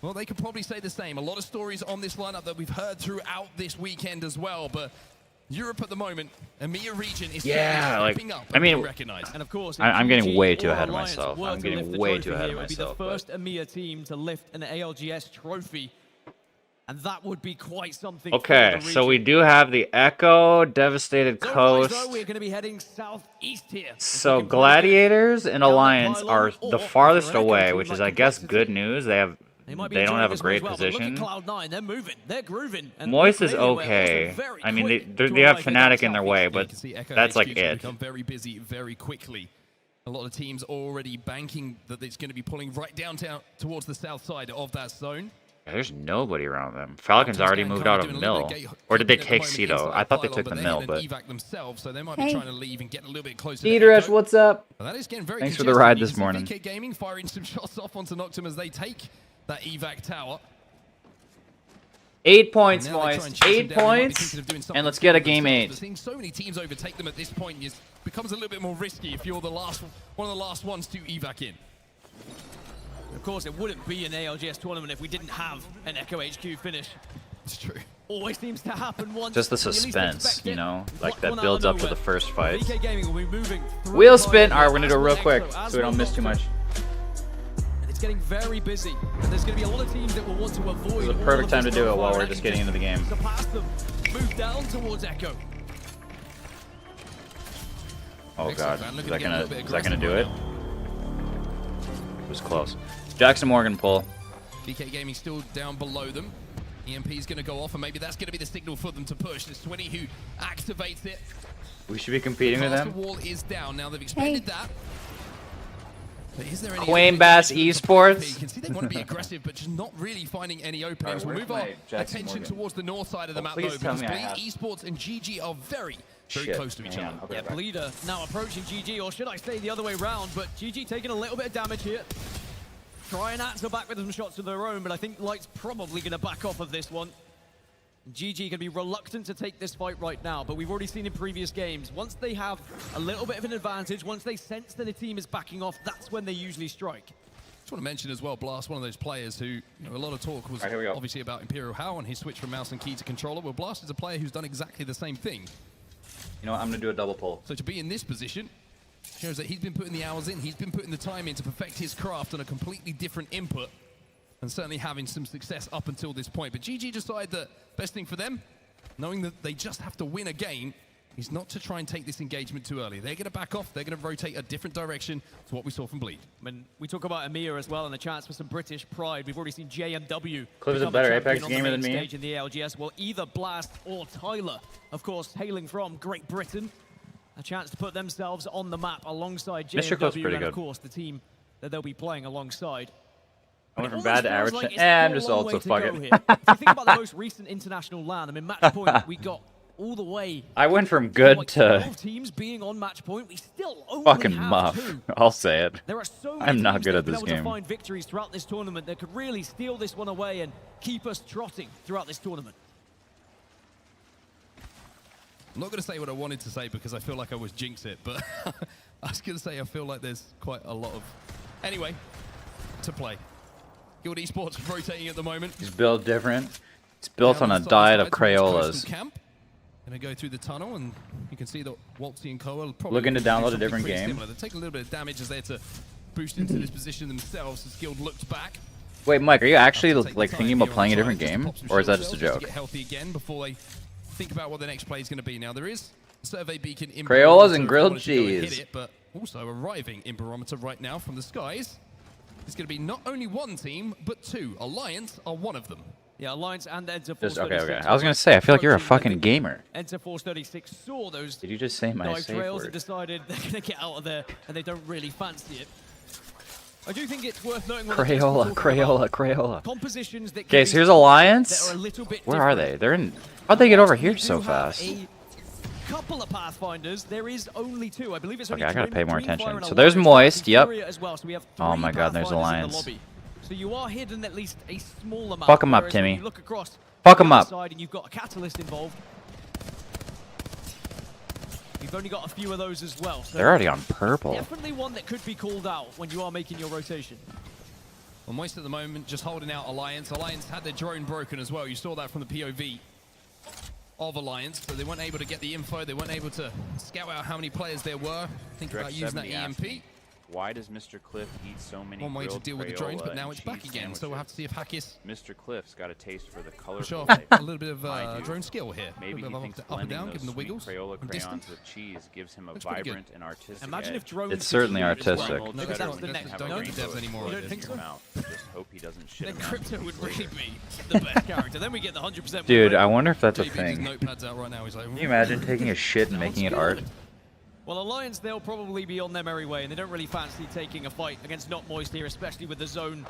well, they could probably say the same. A lot of stories on this lineup that we've heard throughout this weekend as well, but Europe at the moment, EMEA region is stepping up. I mean, recognized. And of course, I'm getting way too ahead of myself. I'm getting way too ahead of myself. It would be the first EMEA team to lift an ALGS trophy. And that would be quite something. Okay, so we do have the Echo, Devastated Coast. We're going to be heading southeast here. So Gladiators and Alliance are the farthest away, which is, I guess, good news. They don't have a great position. Cloud9, they're moving, they're grooving. Moist is okay. I mean, they have Fnatic in their way, but that's like it. Become very busy very quickly. A lot of teams already banking that it's going to be pulling right downtown towards the south side of that zone. There's nobody around them. Falcons already moved out of mill. Or did they take Cito? I thought they took the mill, but... So they might be trying to leave and get a little bit closer. Idresh, what's up? That is getting very Thanks for the ride this congested. morning. VK Gaming firing some shots off onto Noctum as they take that evac tower. 8 points, Moist. 8 points. And let's get a game 8. Seeing so many teams overtake them at this point becomes a little bit more risky if you're one of the last ones to evac in. Of course, it wouldn't be an ALGS tournament if we didn't have an Echo HQ finish. It's true. Always seems to happen once. Just the suspense, you know, like that builds up to the first fight. VK Gaming will be moving. Wheel spin. All right, we're gonna do it real quick so we don't miss too much. And it's getting very busy, and there's going to be a lot of teams that will want to avoid. This is the perfect time to do it while we're just getting into the game. Surpass them, move down towards Echo. Oh god, is that gonna do it? It was close. Jackson Morgan pull. VK Gaming still down below them. EMP is going to go off, and maybe that's going to be the signal for them to push. There's 20 who activates it. We should be competing with them. The wall is down. Now they've expanded that. But is there any Quain Bass Esports. You can see they want to be aggressive, but just not really finding any openings. We'll move our attention towards the north side of the map, though, because Bleed Esports and GG are very close to each other. Yeah, Bleeder now approaching GG, or should I say the other way around, but GG taking a little bit of damage here. Try and answer back with some shots of their own, but I think Light's probably going to back off of this one. GG going to be reluctant to take this fight right now, but we've already seen in previous games, once they have a little bit of an advantage, once they sense that a team is backing off, that's when they usually strike. Just want to mention as well, Blast, one of those players who, a lot of talk was obviously about Imperial How and his switch from mouse and key to controller. Well, Blast is a player who's done exactly the same thing. You know what, I'm going to do a double pull. So to be in this position shows that he's been putting the hours in, he's been putting the time in to perfect his craft on a completely different input, and certainly having some success up until this point. But GG decided that best thing for them, knowing that they just have to win a game, is not to try and take this engagement too early. They're going to back off, they're going to rotate a different direction to what we saw from Bleed. When we talk about EMEA as well and a chance for some British pride, we've already seen JMW Cliff's a better Apex gamer than me. Stage in the LGS. Well, either Blast or Tyler, of course, hailing from Great Britain. A chance to put themselves on the map alongside JMW and, of course, the team that they'll be playing alongside. I went from bad to average to, I'm just also fucking. If you think about the most recent international LAN, I mean, match point, we got all the way. I went from good to 12 teams being on match point. We still only fucking have muff. 2. I'll say it. There are so many I'm not teams good that at have this been able game. to find victories throughout this tournament that could really steal this one away and keep us trotting throughout this tournament. I'm not going to say what I wanted to say because I feel like I was jinx it, but I was going to say I feel like there's quite a lot of... Anyway, to play. Guild Esports rotating at the moment. It's built different. It's built on a diet of Crayolas. Camp. Gonna go through the tunnel, and you can see that Waltzy and Koa are probably looking to download a different game. Similar. They take a little bit of damage as they're to boost into this position themselves as Guild looked back. Wait, Mike, are you actually like thinking about playing a different game, or is that just a joke? Get healthy again before they think about what the next play is going to be. Now there is a survey beacon in Crayolas and grilled Barometer if you wanted to go and cheese. hit it, but also arriving in Barometer right now from the skies. It's going to be not only one team, but two. Alliance are one of them. Yeah, Alliance and Enter Just, Force okay, 36. okay. I was gonna say, I feel like you're a fucking gamer. Enter Force 36 saw those Did you just say my dive safe trails word? and decided they're going to get out of there, and they don't really fancy it. I do think it's worth noting. Crayola. Compositions that. Okay, so here's Alliance. Where are they? They're in. How'd they get over here so fast? Couple of Pathfinders. There is only two. I believe it's only Okay, I gotta pay more Dreamfire attention. and So there's Alliance Moist. Yep. as well. So we have Oh three my God, there's Pathfinders in the Alliance. lobby. So you are hidden at least a small amount. Fuck 'em up, whereas when Timmy. you look across Fuck the 'em other up. side and you've got a Catalyst involved. You've only got a few of those as well. So They're already on purple. Definitely one that could be called out when you are making your rotation. Well, Moist at the moment just holding out Alliance. Alliance had their drone broken as well. You saw that from the POV of Alliance, so they weren't able to get the info. They weren't able to scout out how many players there were. Think about using that EMP. Why does Mr. Cliff eat so many One way to deal with the drones, but now it's back again. So we'll have to see if Hackis Mr. Cliff's got a taste for the color. show off a little bit of drone skill here. Maybe a he little thinks bit of up and blending down, those give him the sweet wiggles. Crayola from crayons distance. with cheese gives him a Looks pretty vibrant and artistic Imagine if edge. drones It's could certainly shoot as well. artistic. Maybe that's the next. Don't No? give devs anymore. You don't think so? Just hope he doesn't shit Then him out. Crypto would really be the best character. Then we get the 100%. Dude, I wonder if that's a JB's thing. notepads out right now. He's like, Can you imagine taking a shit and making it art? Well, Alliance, they'll probably be on their merry way, and they don't really fancy taking a fight against Not Moist here, especially with the zone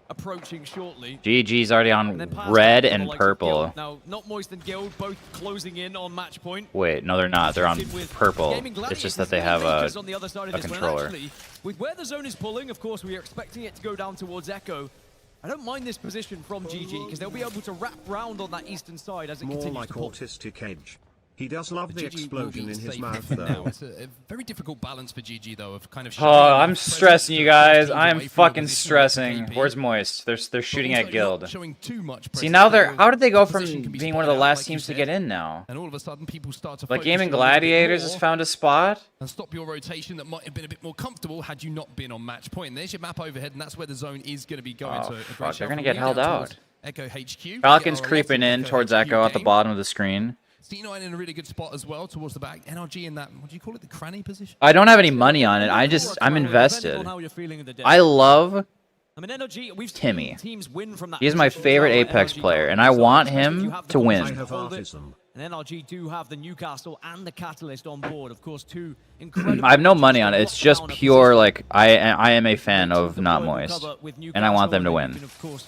approaching shortly. GG's already And on then past red that, the and likes of purple. Guild. Now, Not Moist and Guild both closing in on match point. Wait, no, they're not. They're on purple. Gaming It's Gladiators just that they have Lakers on the other side of a this one. And controller. actually, with where the zone is pulling, of course, we are expecting it to go down towards Echo. I don't mind this position from GG, because they'll be able to wrap round on that eastern side as it More continues like to pull. autistic edge. He does love the GG will explosion be in his safe mouth, for now. though. It's a very difficult balance for GG, though, of kind of. Oh, I'm stressing you guys. I am fucking stressing. Where's Moist? They're shooting at Guild. See, now they're. How did they go from being one of the last teams to get in now? And all of a sudden, people start to Like focus Gaming a little bit Gladiators has more found a spot. and stop your rotation that might have been a bit more comfortable had you not been on match point. And there's your map overhead, and that's where the zone is going to be going. Oh, so fuck, they're gonna get held out. Echo HQ. Falcon's There are a lot creeping of in towards Echo at the game. bottom of the screen. C9 in a really good spot as well towards the back. NRG in that, what do you call it, the cranny position? I don't have any money on it. I'm invested. I love Timmy. He's my favorite Apex player, and I want him to win. And NRG do have the Newcastle and the Catalyst on board. Of course, two incredible. I have no money on it. It's just pure, like, I am a fan of Not Moist, and I want them to win. Of course,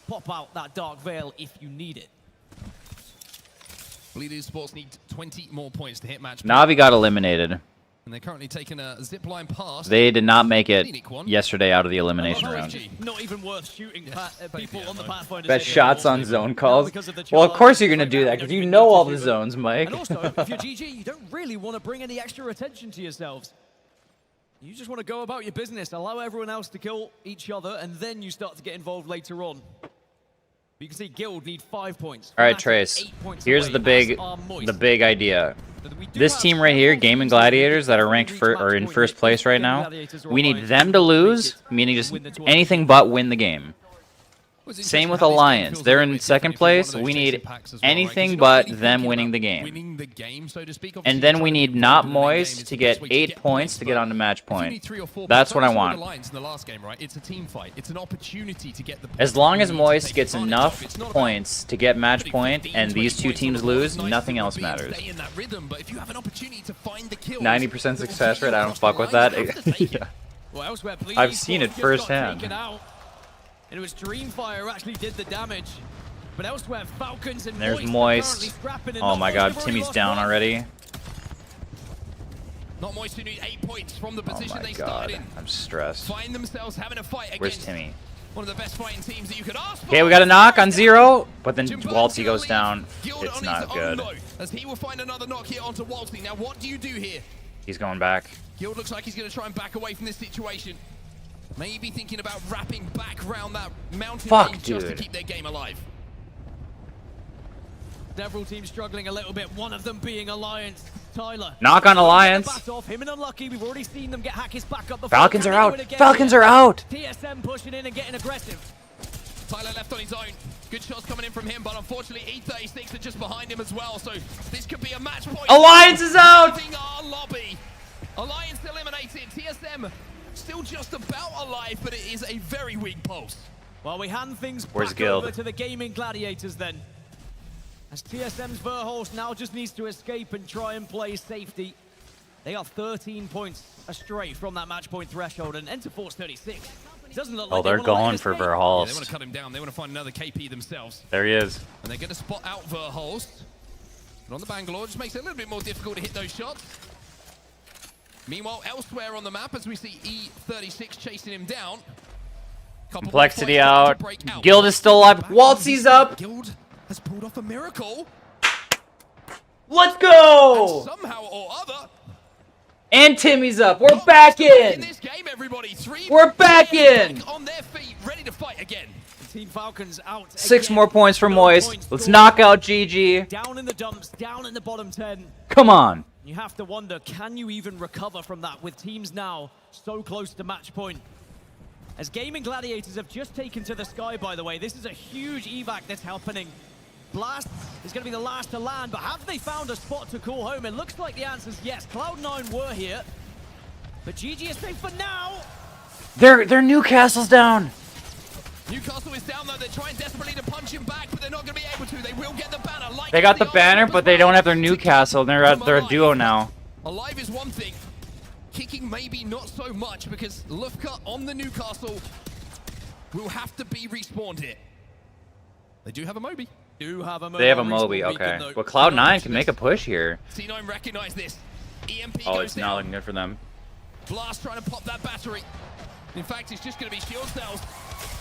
pop out that Dark Veil if you need it. Bleed Sports need 20 more points to hit match. Navi got eliminated. And they're currently taking a zipline pass. They did not make it yesterday out of the elimination round. Not even worth shooting people on the Pathfinder. Bet shots on zone calls. Well, of course you're going to do that, because you know all the zones, Mike. And also, if you're GG, you don't really want to bring any extra attention to yourselves. You just want to go about your business, allow everyone else to kill each other, and then you start to get involved later on. You can see Guild need 5 points. All right, Trace. Here's the big idea. This team right here, Gaming Gladiators, that are ranked are in first place right now. We need them to lose, meaning just anything but win the game. Same with Alliance. They're in second place. We need anything but them winning the game. And then we need Not Moist to get 8 points to get onto match point. That's what I want. As long as Moist gets enough points to get match point and these two teams lose, nothing else matters. 90% success rate, I don't fuck with that. Yeah. I've seen it firsthand. And it was Dreamfire who actually did the damage. But elsewhere, Falcons and There's Moist. Oh my god, Timmy's down already. Not Moist who need 8 points from the position they God, started in. I'm stressed. Find themselves having a fight Where's against Timmy? one of the best fighting teams that you could ask for. Okay, we got a knock on 0, but then Waltzy goes down. It's not good. As he will find another knock here onto Waltzy. Now, what do you do here? He's going back. Guild looks like he's going to try and back away from this situation. Maybe thinking about wrapping back around that mountain range just to keep their game alive. Several teams struggling a little bit, one of them being Alliance. Tyler. Knock on Alliance. Off him and Unlucky. We've already seen them get Hackis back up. Falcons are out. Falcons are out. TSM pushing in and getting aggressive. Tyler left on his own. Good shots coming in from him, but unfortunately E36 are just behind him as well, so this could be a match point. Alliance is out! Our lobby. Alliance eliminated. TSM still just about alive, but it is a very weak pulse. Well, we hand things Where's back Guild? over to the Gaming Gladiators then. As TSM's Verhulst now just needs to escape and try and play safety. They are 13 points astray from that match point threshold, and Enter Force 36. Doesn't look like they're going for Yeah, they Verhulst. want to cut him down. They want to find another KP themselves. There he is. And they're going to spot out Verhulst. But on the Bangalore, just makes it a little bit more difficult to hit those shots. Meanwhile, elsewhere on the map, as we see E36 chasing him down. Complexity out. Guild is still alive. Waltzy's up. Guild has pulled off a miracle. Let's go! And somehow or other, And Timmy's up. We're back in. this game, everybody, We're back in. on their feet, ready to fight again. Team Falcons out. 6 more points for Moist. Let's knock out GG. Down in the dumps, down in the bottom 10. Come on. You have to wonder, can you even recover from that with teams now so close to match point? As Gaming Gladiators have just taken to the sky, by the way, this is a huge evac that's happening. Blast is going to be the last to land, but have they found a spot to call home? It looks like the answer is yes. Cloud9 were here, but GG is safe for now. Their Newcastle's down. Newcastle is down though. They're trying desperately to punch him back, but they're not going to be able to. They will get the banner. Like They got the banner, but they don't have their Newcastle. They're a duo now. Alive is one thing. Kicking maybe not so much because Lufka on the Newcastle will have to be respawned here. They do have a Moby. They have a Moby, okay. But Cloud9 can make a push here. C9 recognize this. EMP Oh, goes it's down. not looking good for them. Blast trying to pop that battery. In fact, it's just going to be shield cells.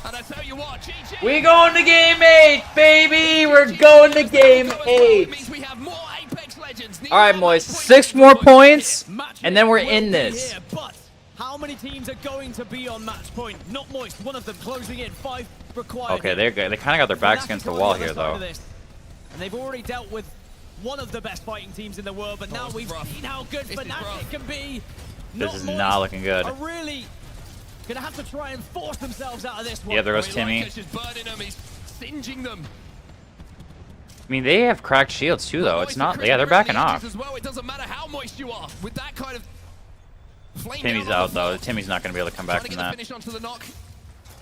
And I tell you what, GG. We going to game 8, baby. We're going to game 8. Means we have more Apex Legends. All right, Moist. 6 more points, and then we're in this. But how many teams are going to be on match point? Not Moist, one of them closing in. 5 required. Okay, they kind of got their backs against the wall here, though. And they've already dealt with one of the best fighting teams in the world, but now we've seen how good Fnatic can be. This is not looking good. Are really gonna have to try and force themselves out of this one. Yeah, there goes Timmy. Just burning them, he's singeing them. I mean, they have cracked shields too, though. It's not. Yeah, they're backing off. As well. It doesn't matter how moist you are with that kind of flame. Timmy's out, though. Timmy's not going to be able to come back from that. Finish onto the knock.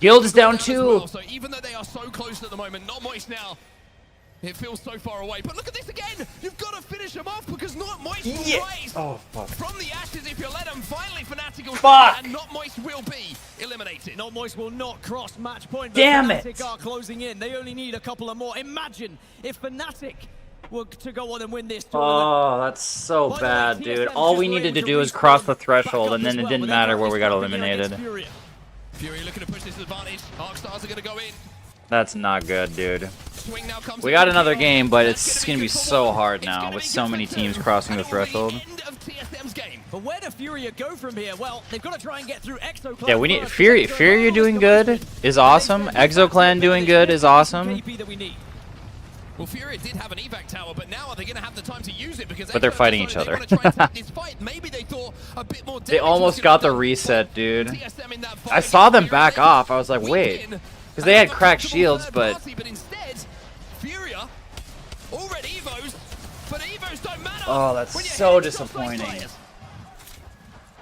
Guild is down 2. Well. So even though they are so close at the moment, not moist now. It feels so far away, but look at this again! You've got to finish them off because Not Moist will rise from the ashes if you let them. Finally, Fnatic will and Not Moist will be eliminated. Not Moist will not cross match point. Damn Fnatic it! are closing in. They only need a couple of more. Imagine if Fnatic were to go on and win this tournament. Oh, that's so bad, dude. All we needed to do was cross the threshold, and then it didn't matter where we got eliminated. Fury looking to push this advantage. Arcstars are going to go in. That's not good, dude. We got another game, but it's going to be so hard now with so many teams crossing the threshold. But where do Furia go from here? Well, they've got to try and get through Exoclan. Yeah, we need Furia doing good is awesome. Exoclan doing good is awesome. Well, Furia did have an evac tower, but now are they going to have the time to use it? Because But they're fighting each other. They almost got the reset, dude. I saw them back off. I was like, wait. Because they had cracked shields, but... Furia already Evos, but Evos don't matter. Oh, that's so disappointing.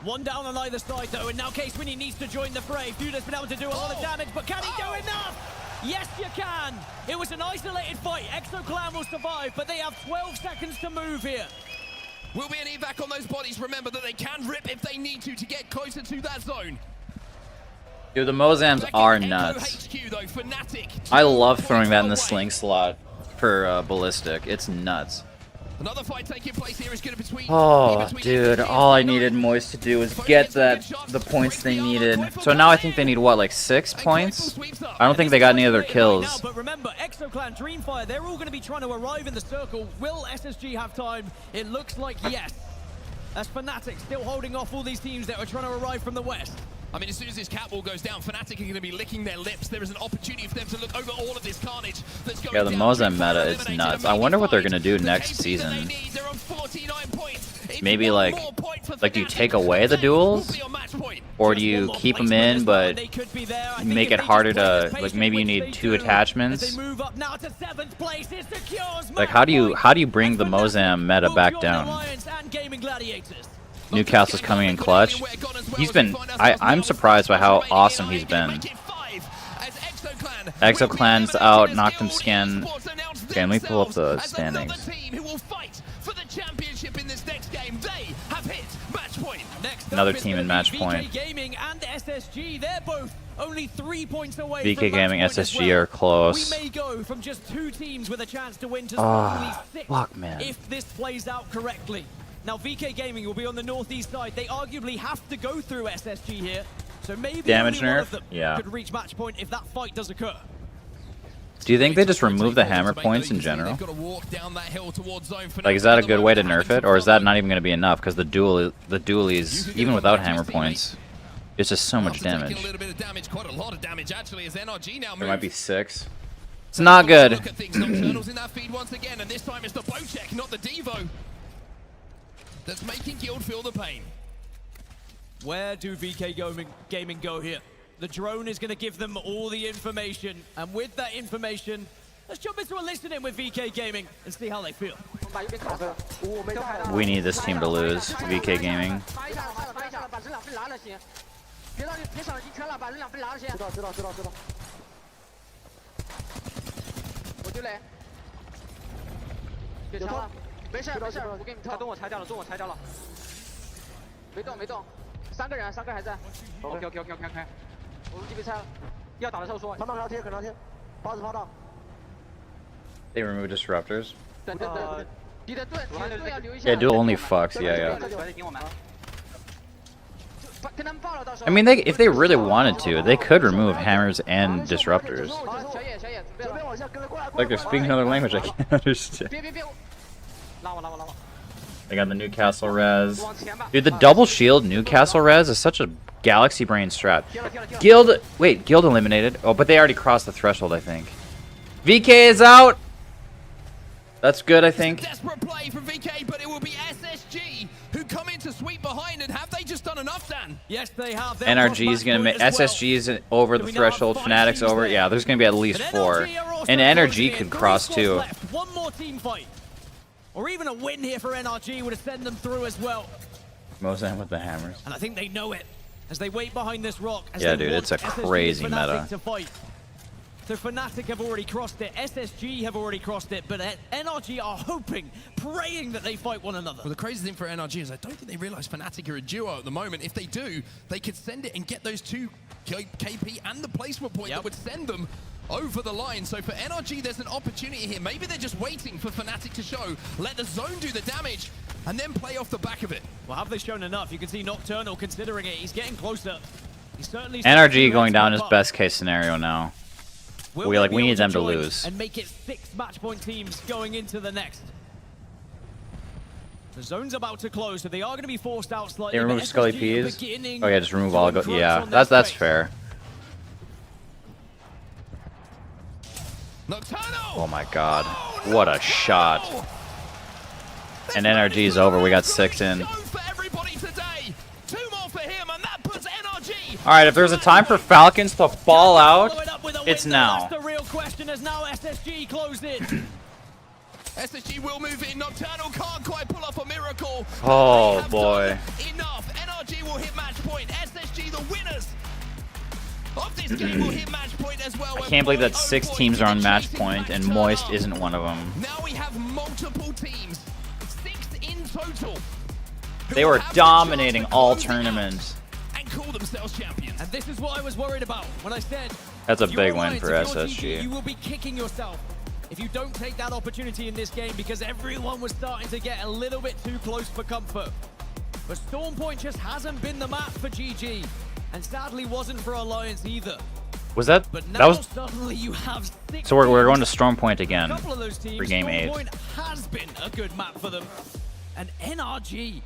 One down on either side, though, and now Case Winnie needs to join the fray. Furia's been able to do a lot of damage, but can he do enough? Yes, you can. It was an isolated fight. Exoclan will survive, but they have 12 seconds to move here. Will be an evac on those bodies. Remember that they can rip if they need to get closer to that zone. Dude, the Mozams are nuts. I love throwing that in the sling slot for Ballistic. It's nuts. Another fight taking place here is going to be between. Oh, dude, all I needed Moist to do was get the points they needed. So now I think they need, what, like 6 points? I don't think they got any other kills. But remember, Exoclan, Dreamfire, they're all going to be trying to arrive in the circle. Will SSG have time? It looks like yes. As Fnatic still holding off all these teams that are trying to arrive from the west. I mean, as soon as this catwall goes down, Fnatic are going to be licking their lips. There is an opportunity for them to look over all of this carnage that's going Yeah, the Mozam meta is nuts. I wonder what they're going to do next season. Maybe, like do you take away the duels? Or do you keep them in, but make it harder to, like, maybe you need 2 attachments? Like, how do you bring the Mozam meta back down? Newcastle's coming in clutch. He's been, I'm surprised by how awesome he's been. ExoClan's out, knocked him skin. Okay, let me pull up the standings. Another team in match point. Gaming and SSG, they're both only 3 points away. VK Gaming, SSG are close. We may go from just 2 teams with a chance to win to only 6 fuck, man. if this plays out correctly. Now VK Gaming will be on the northeast side. They arguably have to go through SSG here, so maybe Damage only one nerf? of them Yeah. could reach match point if that fight does occur. Do you think they just remove the hammer points in general? Like, is that a good way to nerf it, or is that not even going to be enough? Because the dualies, even without hammer points, it's just so much damage. There might be 6. It's not good. That's making Guild feel the pain. Where do VK Gaming go here? The drone is going to give them all the information, and with that information, let's jump into a listening with VK Gaming and see how they feel. We need this team to lose. VK Gaming. They remove disruptors. Yeah, dual only fucks. Yeah. I mean, if they really wanted to, they could remove hammers and disruptors. Like they're speaking another language I can't understand. They got the Newcastle res. Dude, the double shield Newcastle res is such a galaxy brain strat. Guild eliminated. Oh, but they already crossed the threshold, I think. VK is out. That's good, I think. Desperate play from VK, but it will be SSG who come in to sweep behind, and have they just done enough, Dan? Yes, they have. NRG is gonna make SSG is over the threshold. Fnatic's over. Yeah, there's gonna be at least 4, and NRG could cross too. One more team fight, or even a win here for NRG would have sent them through as well. Mozam with the hammers. And I think they know it as they wait behind this rock. Yeah, dude, it's a crazy meta. So Fnatic have already crossed it, SSG have already crossed it, but NRG are hoping, praying that they fight one another. Well, the crazy thing for NRG is I don't think they realize Fnatic are a duo at the moment. If they do, they could send it and get those 2 KP and the placement point that would send them over the line. So for NRG, there's an opportunity here. Maybe they're just waiting for Fnatic to show, let the zone do the damage, and then play off the back of it. Well, have they shown enough? You can see Nocturnal considering it. He's getting closer. He's certainly NRG going down is best case scenario now. We need them to lose. And make it 6 match point teams going into the next. The zone's about to close, so they are going to be forced out slightly. They remove Scully P's. Oh yeah, just remove all. Yeah, that's fair. Oh my god, what a shot! And NRG is over. We got 6 in. All right, if there's a time for Falcons to fall out, it's now. The real question is now SSG closed in. SSG will move in. Nocturnal can't quite pull off a miracle. Oh boy. Enough. NRG will hit match point. SSG, the winners of this game, will hit match point as well. I can't believe that 6 teams are on match point and Moist isn't one of them. Now we have multiple teams, 6 in total. They were dominating all tournaments. Call themselves champions. And this is what I was worried about when I said that's a big win for SSG. You will be kicking yourself if you don't take that opportunity in this game, because everyone was starting to get a little bit too close for comfort. But Storm Point just hasn't been the map for GG, and sadly wasn't for Alliance either. Was that? But now that was. Suddenly you have 6 so we're going to Storm Point again couple of those teams, for game 8. Storm Point has been a good map for them, and NRG.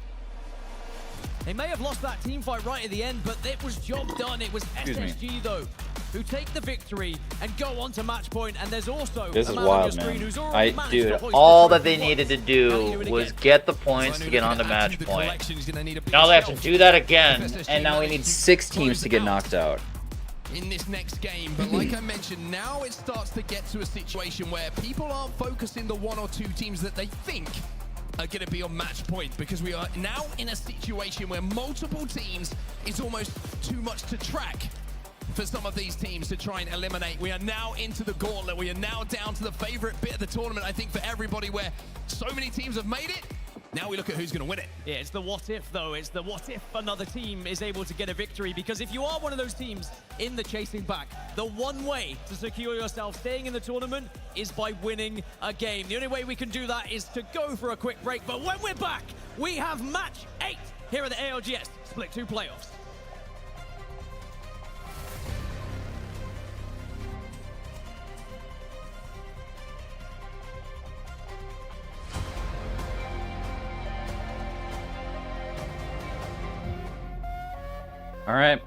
They may have lost that team fight right at the end, but it was job done. It was SSG though. who take the victory and go on to match point. And there's also This a is man on wild, your screen man. who's already managed Dude, to hoist all the that they trophy needed to once. do was get the points to get onto match point. Now they have to do that again, and now we need 6 teams to get knocked out. In this next game, but like I mentioned, now it starts to get to a situation where people aren't focusing the 1 or 2 teams that they think are going to be on match point, because we are now in a situation where multiple teams is almost too much to track for some of these teams to try and eliminate. We are now into the gauntlet. We are now down to the favorite bit of the tournament, I think, for everybody, where so many teams have made it. Now we look at who's going to win it. Yeah, it's the what if, though. It's the what if another team is able to get a victory. Because if you are one of those teams in the chasing back, the one way to secure yourself staying in the tournament is by winning a game. The only way we can do that is to go for a quick break. But when we're back, we have match 8 here at the ALGS Split 2 playoffs. All right,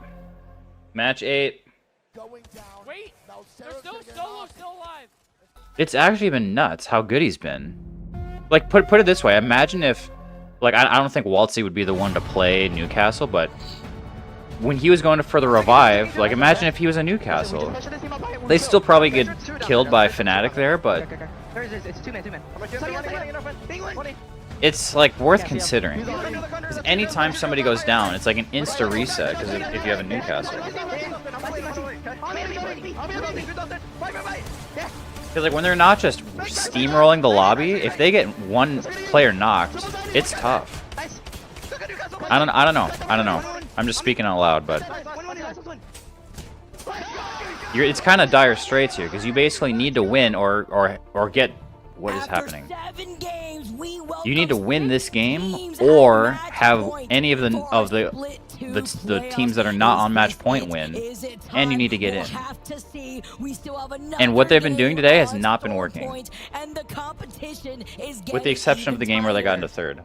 match 8. Wait, there's no solo still alive. It's actually been nuts how good he's been. Like, put it this way, imagine if, like, I don't think Waltzy would be the one to play Newcastle, but when he was going for the revive, like, imagine if he was a Newcastle. They still probably get killed by Fnatic there, but it's like worth considering. Because anytime somebody goes down, it's like an insta reset. Because if you have a Newcastle, because like when they're not just steamrolling the lobby, if they get one player knocked, it's tough. I don't know. I'm just speaking out loud, but it's kind of dire straits here because you basically need to win or get. What is happening? You need to win this game or have any of the teams that are not on match point win, and you need to get in. And what they've been doing today has not been working, with the exception of the game where they got into 3rd.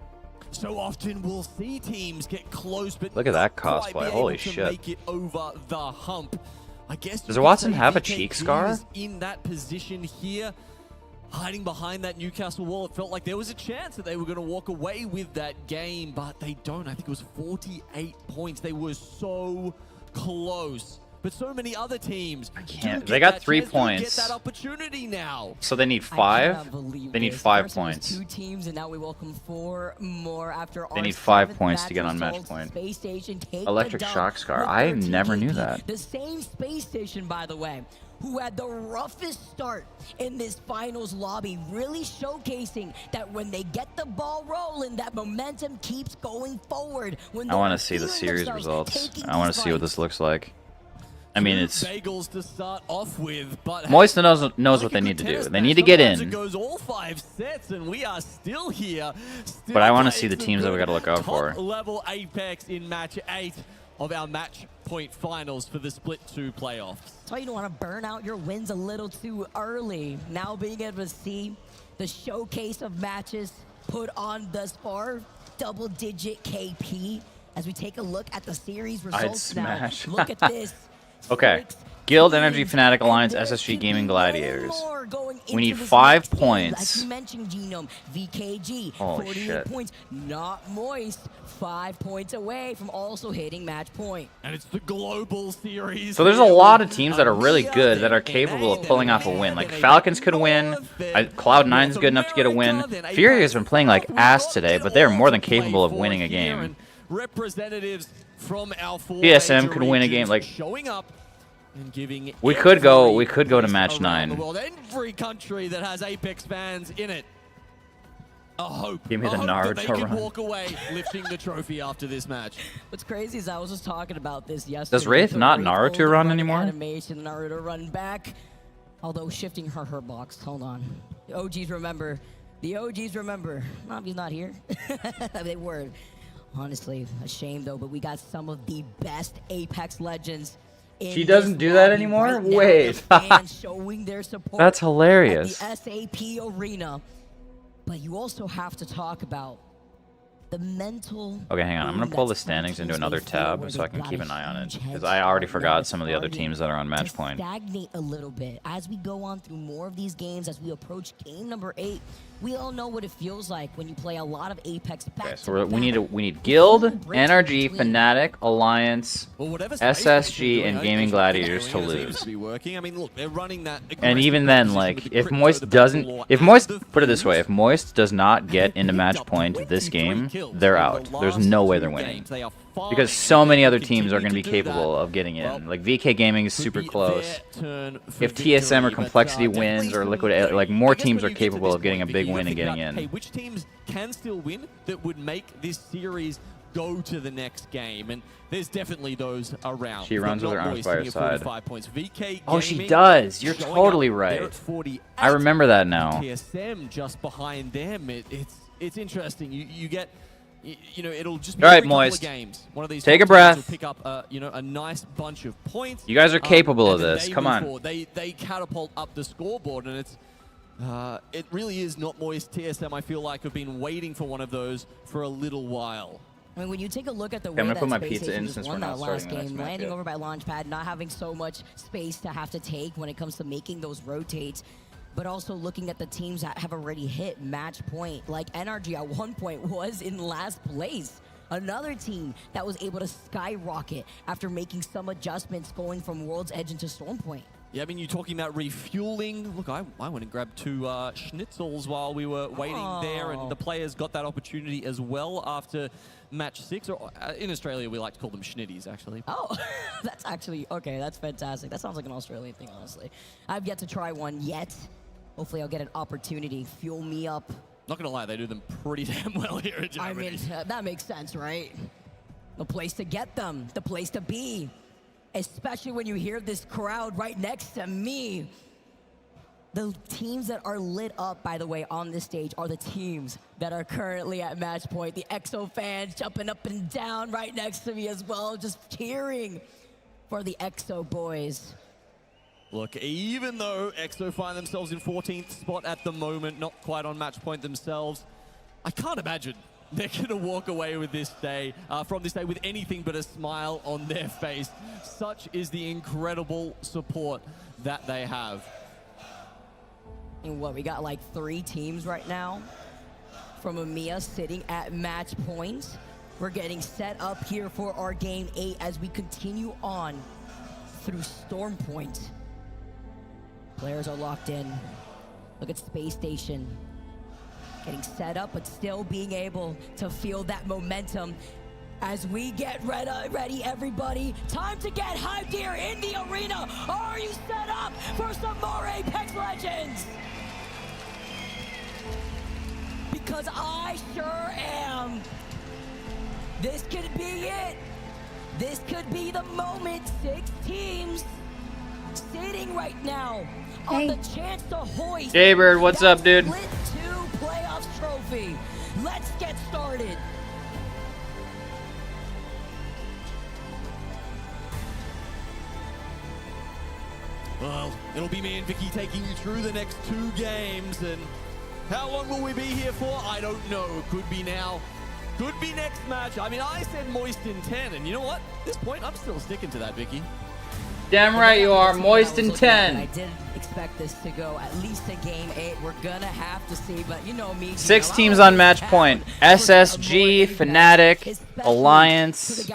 So often we'll see teams get close, but look at that cosplay! Holy shit! Over the hump. I guess does Watson have a cheek scar? In that position here, hiding behind that Newcastle wall, it felt like there was a chance that they were going to walk away with that game, but they don't. I think it was 48 points. They were so close. But so many other teams They got 3 points. Get that opportunity now. So they need 5. They need 5 points. 2 teams, and now we welcome 4 more after. They need 5 points to get on match point. Electric shock scar. I never knew that. The same space station, by the way, who had the roughest start in this finals lobby, really showcasing that when they get the ball rolling, that momentum keeps going forward. I want to see the series results. I want to see what this looks like. I mean, it's to start off with, but Moista knows what they need to do. They need to get in. Goes all 5 sets, and we are still here. But I want to see the teams that we got to look out for. Level Apex in match 8 of our match point finals for the Split 2 playoffs. That's why you don't want to burn out your wins a little too early. Now being able to see the showcase of matches put on thus far, double-digit KP. As we take a look at the series results now, look at this. Okay. Guild, Energy, Fnatic, Alliance, SSG, Gaming, Gladiators. We need 5 points. Like you mentioned, Genome, VKG, Holy 48 shit. points, not Moist, 5 points away from also hitting match point. And it's the global series. So there's a lot of teams that are really good that are capable of pulling off a win. Like Falcons could win. Cloud9's good enough to get a win. Fury has been playing like ass today, but they're more than capable of winning a game. Representatives from our PSM could win a game. Like showing up and giving we could go to match 9. Every country that has Apex fans in it. A hope. Give me the Naruto they can run. walk away lifting the trophy after this match. What's crazy is I was just talking about this yesterday. Does Wraith not Naruto run anymore? Animation, Naruto run back. Although shifting her box. Hold on. The OGs remember. The OGs remember. Navi's not here. They were. Honestly, a shame though, but we got some of the best Apex legends. She doesn't do that anymore? Wait. Showing their support That's hilarious. at the SAP arena. But you also have to talk about the mental. Okay, hang on. I'm gonna pull the standings into another tab so I can keep an eye on it, because I already forgot some of the other teams that are on match point. Stagnate a little bit as we go on through more of these games. As we approach game number 8, we all know what it feels like when you play a lot of Apex back. Okay, so we need Guild, NRG, Fnatic, Alliance, SSG, and Gaming Gladiators to lose. I mean, look, they're running that. And even then, like, if Moist put it this way, if Moist does not get into match point this game, they're out. There's no way they're winning. Because so many other teams are going to be capable of getting in. Like, VK Gaming is super close. If TSM or Complexity wins, or Liquid, like, more teams are capable of getting a big win and getting in. Hey, which teams can still win that would make this series go to the next game? And there's definitely those around. She runs with her arms by her side. VK oh, she does. You're totally right. I remember that now. TSM just behind them. It's interesting. You get. You know, it'll just be all right, every couple Moist. of games. One of these take a breath. Will pick up, you know, a nice bunch of points. You guys are capable of this. Come on. They catapult up the scoreboard, and it really is not Moist. TSM, I feel like, have been waiting for one of those for a little while. I mean, when you take a look at the way I'm gonna that put my Space pizza Station in just since won we're not that last starting the next game, match landing yet. over by Launchpad, not having so much space to have to take when it comes to making those rotates, but also looking at the teams that have already hit match point. Like NRG at one point was in last place. Another team that was able to skyrocket after making some adjustments going from World's Edge into Stormpoint. Yeah, I mean, you're talking about refueling. Look, I went and grabbed 2 schnitzels while we were waiting there, and the players got that opportunity as well after match 6. Or in Australia, we like to call them schnitties, actually. Oh, that's actually, okay, that's fantastic. That sounds like an Australian thing, honestly. I've yet to try one yet. Hopefully I'll get an opportunity. Fuel me up. Not gonna lie, they do them pretty damn well here in Germany. I mean, that makes sense, right? The place to get them, the place to be. Especially when you hear this crowd right next to me. The teams that are lit up, by the way, on this stage are the teams that are currently at match point. The EXO fans jumping up and down right next to me as well, just cheering for the EXO boys. Look, even though EXO find themselves in 14th spot at the moment, not quite on match point themselves, I can't imagine they're going to walk away with this day, from this day with anything but a smile on their face. Such is the incredible support that they have. And what, we got like 3 teams right now from EMEA sitting at match point. We're getting set up here for our game 8 as we continue on through Stormpoint. Players are locked in. Look at Space Station. Getting set up, but still being able to feel that momentum as we get ready, everybody. Time to get hyped here in the arena. Are you set up for some more Apex Legends? Because I sure am. This could be it. This could be the moment. 6 teams sitting right now on the chance to hoist Jaybird, what's up, dude? Split 2 playoffs trophy. Let's get started. Well, it'll be me and Vicky taking you through the next 2 games, and how long will we be here for? I don't know. Could be now. Could be next match. I mean, I said Moist in 10, and you know what? At this point, I'm still sticking to that, Vicky. Damn right you are. Moist in 10. I did expect this to go at least to game 8. We're gonna have to see, but you know me. 6 teams on match point. SSG, Fnatic, Alliance,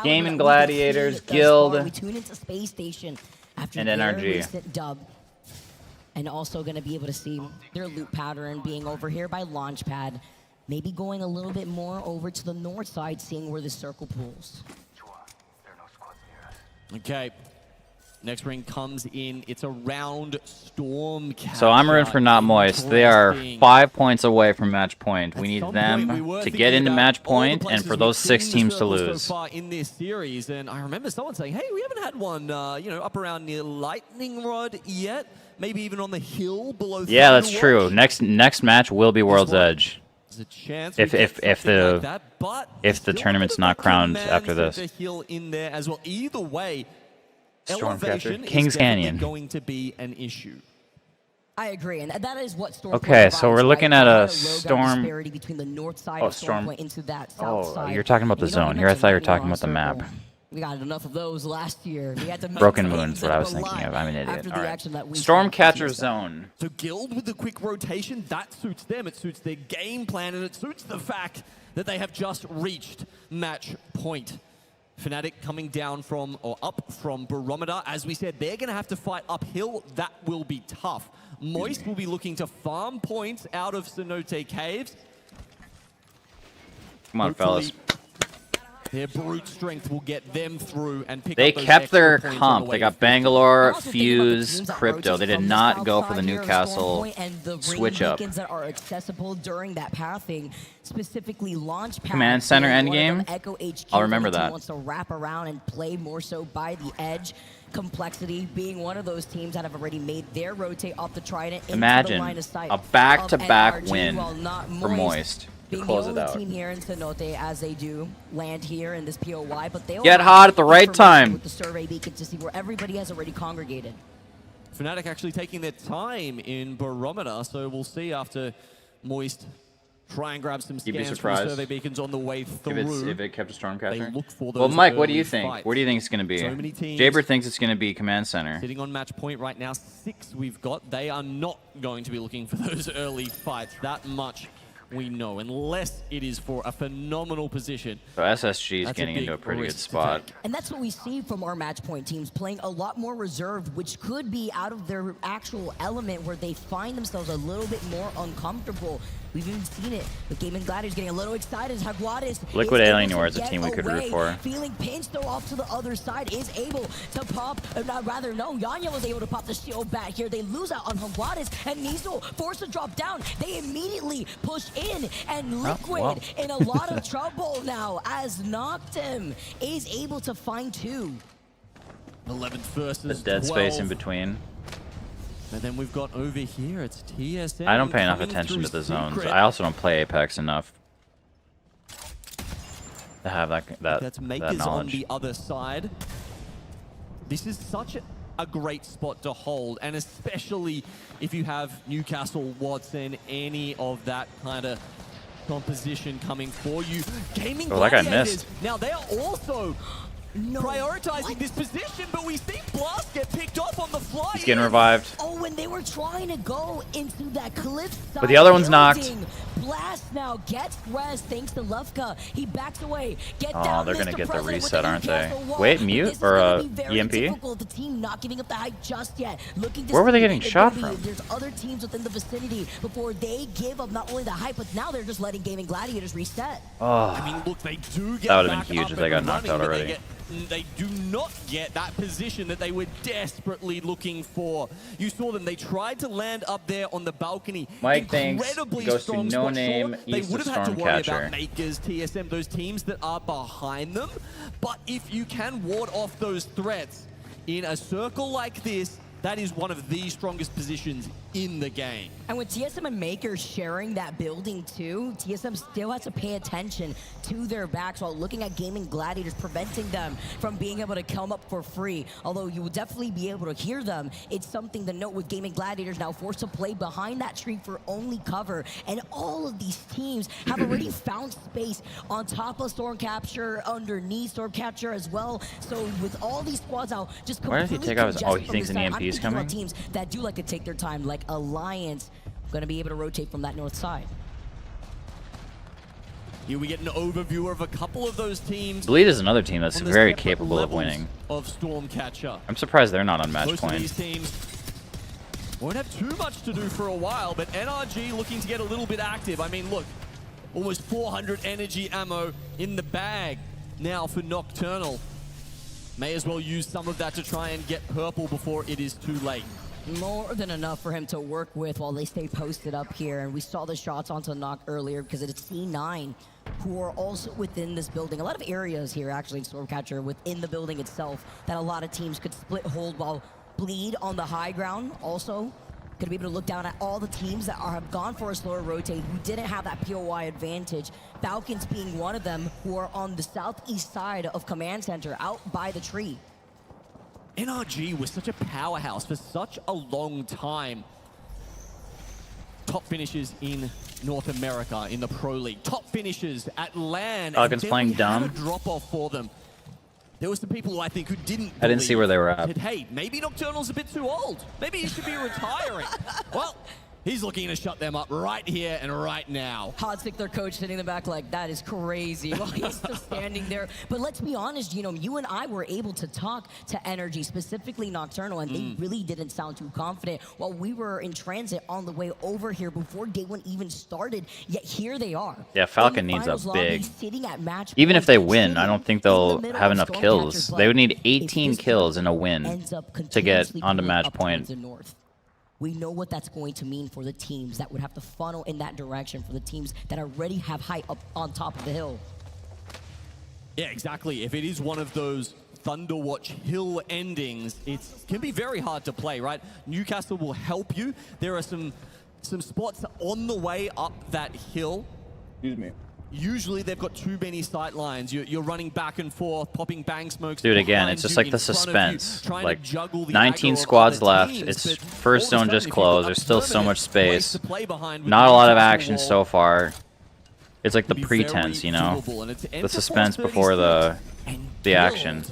Gaming Gladiators, Guild, We tune into Space Station after and their NRG. recent dub. And also gonna be able to see their loot pattern being over here by Launchpad. Maybe going a little bit more over to the north side, seeing where the circle pulls. Okay. Next ring comes in. It's around Stormcatcher. So I'm rooting for not Moist. They are 5 points away from match point. We need them to get into match point and for those 6 teams to lose. So far in this series, and I remember someone saying, "Hey, we haven't had one, you know, up around near Lightning Rod yet. Maybe even on the hill below." Yeah, that's true. Next match will be World's Edge. There's a chance If the tournament's not crowned after this. The hill in there as well. Either way, Stormcatcher. elevation Kings is Canyon. going to be an issue. I agree, and that is what Storm. Okay, so we're looking at a Storm. Storm. Between the north side Oh, of Storm Storm. Point into that south Oh, side. you're talking about the zone. Here, I thought you were talking about the map. We got enough of those last year. We had to Broken Moon's what I was thinking of. I'm an idiot. After All the action that right. we Stormcatcher Zone. So Guild with the quick rotation, that suits them. It suits their game plan, and it suits the fact that they have just reached match point. Fnatic coming down from, or up from Barometer. As we said, they're going to have to fight uphill. That will be tough. Moist will be looking to farm points out of Cenote Caves. Come on, fellas. Their brute strength will get them through and pick They up those kept their extra points on comp. the They way. got Bangalore, Fuse, Crypto. They did not go for the Newcastle switch up. That are accessible during that pathing, specifically launch pad. Command Center endgame? Echo HQ I'll remember the team that. Wants to wrap around and play more so by the edge. Complexity being one of those teams that have already made their rotate off the Trident into Imagine the line of sight a back-to-back of NRG, win while not for Moist to being close the it only out. team here in Cenote as they do land here in this POY, but they Get hot at the right time. with the survey beacon to see where everybody has already congregated. Fnatic actually taking their time in Barometer, so we'll see after Moist try and grab some You'd be scans from the surprised survey beacons on the way through. if it kept a Stormcatcher. They look for Well, those Mike, what do you early think? fights. Where do you think it's going to be? So many teams Jaber thinks it's going to be Command Center. sitting on match point right now. 6 we've got. They are not going to be looking for those early fights. That much we know, unless it is for a phenomenal position. So SSG is That's getting into a big pretty good risk to spot. take. And that's what we see from our match point teams, playing a lot more reserved, which could be out of their actual element where they find themselves a little bit more uncomfortable. We've even seen it with Gaming Gladiators getting a little excited. Jaguares Liquid is Alien able to War is a get team we could root away, for. Feeling pinched though off to the other side, is able to pop, rather no, Yanya was able to pop the shield back here. They lose out on Jaguares, and Nizo forced to drop down. They immediately push in, and Liquid in a lot of trouble now as Noctem is able to find 2. 11th versus The dead 12. space in between. And then we've got over here, it's TSM. I don't pay enough coming attention to through the zones. Secret. I also don't play Apex enough to have that That's Makers on knowledge. the other side. This is such a great spot to hold, and especially if you have Newcastle, Watson, any of that kind of composition coming for you. Gaming Oh, that guy Gladiators, missed. now they are also prioritizing this position, but we see Blast get picked off on the fly. He's getting revived. Oh, when they were trying to go into that cliff side But the other one's knocked. building, Blast now gets res thanks to Lufka. He backs away. Get Oh, down, they're Mr. gonna get the President, with reset, aren't they? Newcastle wall. Wait, mute This is or gonna be very EMP? difficult. The team not giving up the hype just yet. Looking to Where were they see getting if shot maybe from? There's other teams within the vicinity before they give up not only the hype, but now they're just letting Gaming Gladiators reset. Oh, I mean, look, they do get that would have back been huge up if they and got knocked out running, but already. They do not get that position that they were desperately looking for. You saw them. They tried to land up there on the balcony. Mike thinks Incredibly goes to strong No spot. Name, Sure, they east would of have had to worry Stormcatcher. about Makers, TSM, those teams that are behind them. But if you can ward off those threats in a circle like this, that is one of the strongest positions in the game. And with TSM and Makers sharing that building too, TSM still has to pay attention to their backs while looking at Gaming Gladiators, preventing them from being able to come up for free. Although you will definitely be able to hear them, it's something to note with Gaming Gladiators now forced to play behind that tree for only cover. And all of these teams have already found space on top of Stormcatcher, underneath Stormcatcher as well. So with all these squads out, just Why does he completely take out his- oh, he congested from thinks this an side, EMP I'm is thinking about coming? teams that do like to take their time, like Alliance, going to be able to rotate from that north side. Here we get an overview of a couple of those teams. Bleed is another team that's on the very separate capable of levels winning. Of Stormcatcher. I'm surprised they're not on match Most of point. these teams won't have too much to do for a while, but NRG looking to get a little bit active. I mean, look, almost 400 energy ammo in the bag now for Nocturnal. May as well use some of that to try and get purple before it is too late. More than enough for him to work with while they stay posted up here. And we saw the shots onto Noct earlier because it's C9 who are also within this building. A lot of areas here actually in Stormcatcher within the building itself that a lot of teams could split hold while Bleed on the high ground also could be able to look down at all the teams that have gone for a slower rotate who didn't have that POI advantage. Falcons being one of them who are on the southeast side of Command Center out by the tree. NRG was such a powerhouse for such a long time. top finishers in North America in the Pro League. Top finishers at LAN. Falcons playing dumb. A drop off for them. There were some people who I think who didn't. I didn't see where they were at. Said, hey, maybe Nocturnal's a bit too old. Maybe he should be retiring. Well, he's looking to shut them up right here and right now. Hodzik, their coach, sitting in the back like, that is crazy while he's still standing there. But let's be honest, you and I were able to talk to Energy, specifically Nocturnal, and they really didn't sound too confident while we were in transit on the way over here before day one even started, yet here they are. Yeah, Falcon needs a big... Sitting at match Even if they win, I don't think they'll have enough kills. They would need 18 kills in a win to get onto match point. We know what that's going to mean for the teams that would have to funnel in that direction, for the teams that already have height up on top of the hill. Yeah, exactly. If it is one of those Thunderwatch Hill endings, it can be very hard to play, right? Newcastle will help you. There are some spots on the way up that hill. Excuse me. Usually they've got too many sight lines. You're running back and forth, popping bang smokes. Dude, again, it's just like the suspense. Like 19 squads left. It's first zone just closed. There's still so much space. Not a lot of action so far. It's like the pretense, you know? The suspense before the action.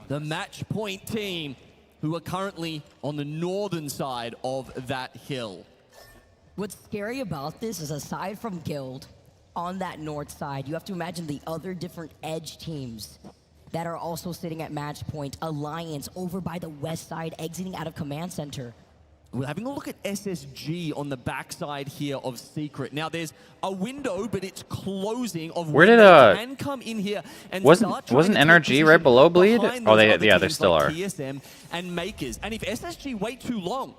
The match point team who are currently on the northern side of that hill. What's scary about this is aside from Guild, on that north side, you have to imagine the other different edge teams that are also sitting at match point. Alliance over by the west side, exiting out of command center. We're having a look at SSG on the backside here of Secret. Now there's a window, but it's closing of where did they can come in here and wasn't NRG right below Bleed? Oh, they still are. TSM and Makers. And if SSG wait too long,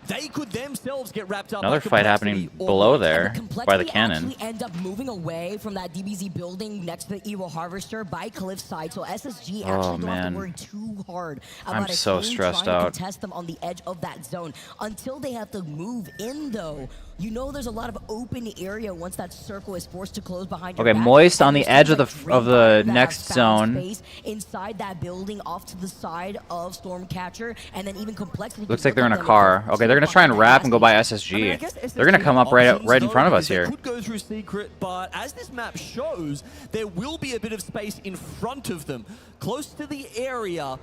they could themselves get wrapped up. Another fight happening below there by the cannon. Actually end up moving away from that DBZ building next to the Evil Harvester by Cliffside, so SSG actually don't have to worry too hard about I'm so stressed out. To test them on the edge of that zone until they have to move in, though. You know there's a lot of open area once that circle is forced to close behind your back. Moist on the edge of the next zone. Inside that building off to the side of Stormcatcher, and then even Complexity. Looks like they're in a car. Okay, they're going to try and wrap and go by SSG. They're going to come up right in front of us here. Could go through Secret, but as this map shows, there will be a bit of space in front of them, close to the area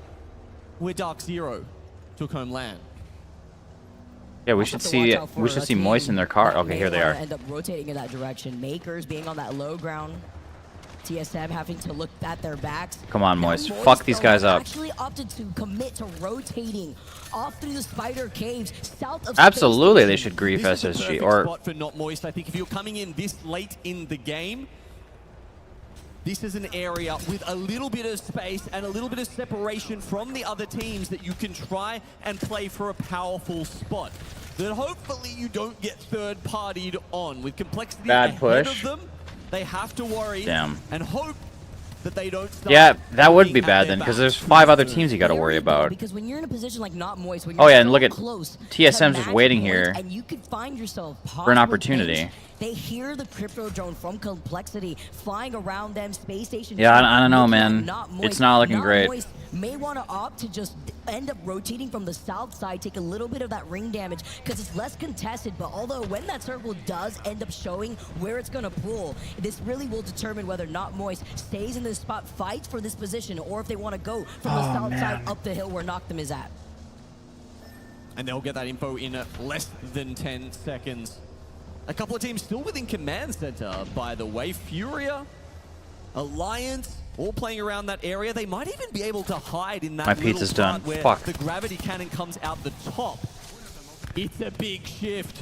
where Dark Zero took home land. Yeah, we should see Moist in their car. Okay, here they are. End up rotating in that direction. Makers being on that low ground. TSM having to look at their backs. Come on, Moist. Fuck these guys up. Actually opted to commit to rotating off through the spider caves south of. Absolutely, they should grief SSG or. Spot for not Moist. I think if you're coming in this late in the game, this is an area with a little bit of space and a little bit of separation from the other teams that you can try and play for a powerful spot that hopefully you don't get third-partied on. With Complexity Bad ahead push. of them, they have to worry and hope that they don't start. Yeah, that would be bad then, because there's 5 other teams you got to worry about. Because when you're in a position like not Moist, when oh yeah, and look at close TSM's just waiting here and you could find yourself for an opportunity. They hear the crypto drone from Complexity flying around them, space station. Yeah, I don't know, man. It's not looking great. Moist may want to opt to just end up rotating from the south side, take a little bit of that ring damage because it's less contested. But although when that circle does end up showing where it's going to pull, this really will determine whether not Moist stays in this spot, fights for this position, or if they want to go from the south side up the hill where Noctem is at. And they'll get that info in less than 10 seconds. A couple of teams still within command center, by the way. Furia, Alliance, all playing around that area. They might even be able to hide in that My pizza's done. Where Fuck. the gravity cannon comes out the top. It's a big shift.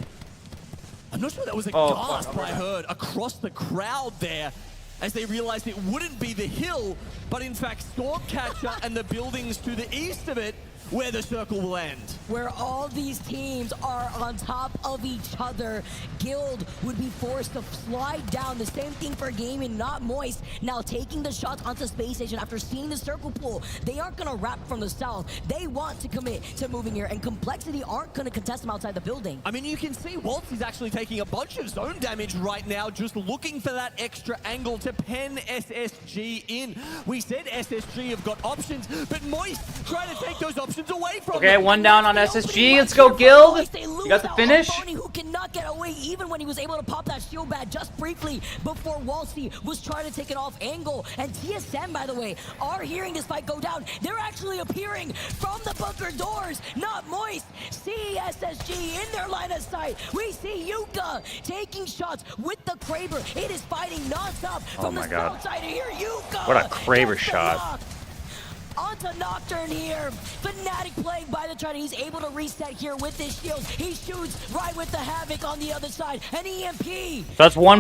I'm not sure that was a gasp I heard across the crowd there as they realized it wouldn't be the hill, but in fact Stormcatcher and the buildings to the east of it where the circle will end. Where all these teams are on top of each other. Guild would be forced to slide down. The same thing for Gaming, not Moist. Now taking the shots onto Space Station after seeing the circle pull. They aren't going to wrap from the south. They want to commit to moving here, and Complexity aren't going to contest them outside the building. I mean, you can see Waltz is actually taking a bunch of zone damage right now, just looking for that extra angle to pen SSG in. We said SSG have got options, but Moist trying to take those options options away from Okay, them. one down on SSG. Let's go, Guild. You got the finish? Who cannot get away even when he was able to pop that shield bad just briefly before Walsey was trying to take it off angle. And TSM, by the way, are hearing this fight go down. They're actually appearing from the bunker doors. Not Moist. See SSG in their line of sight. We see Yuka taking shots with the Kraber. It is fighting nonstop from the south side of here. Yuka. What a Kraber shot. Onto Nocturne here. Fnatic playing by the turn. He's able to reset here with his shields. He shoots right with the Havoc on the other side. An EMP. That's one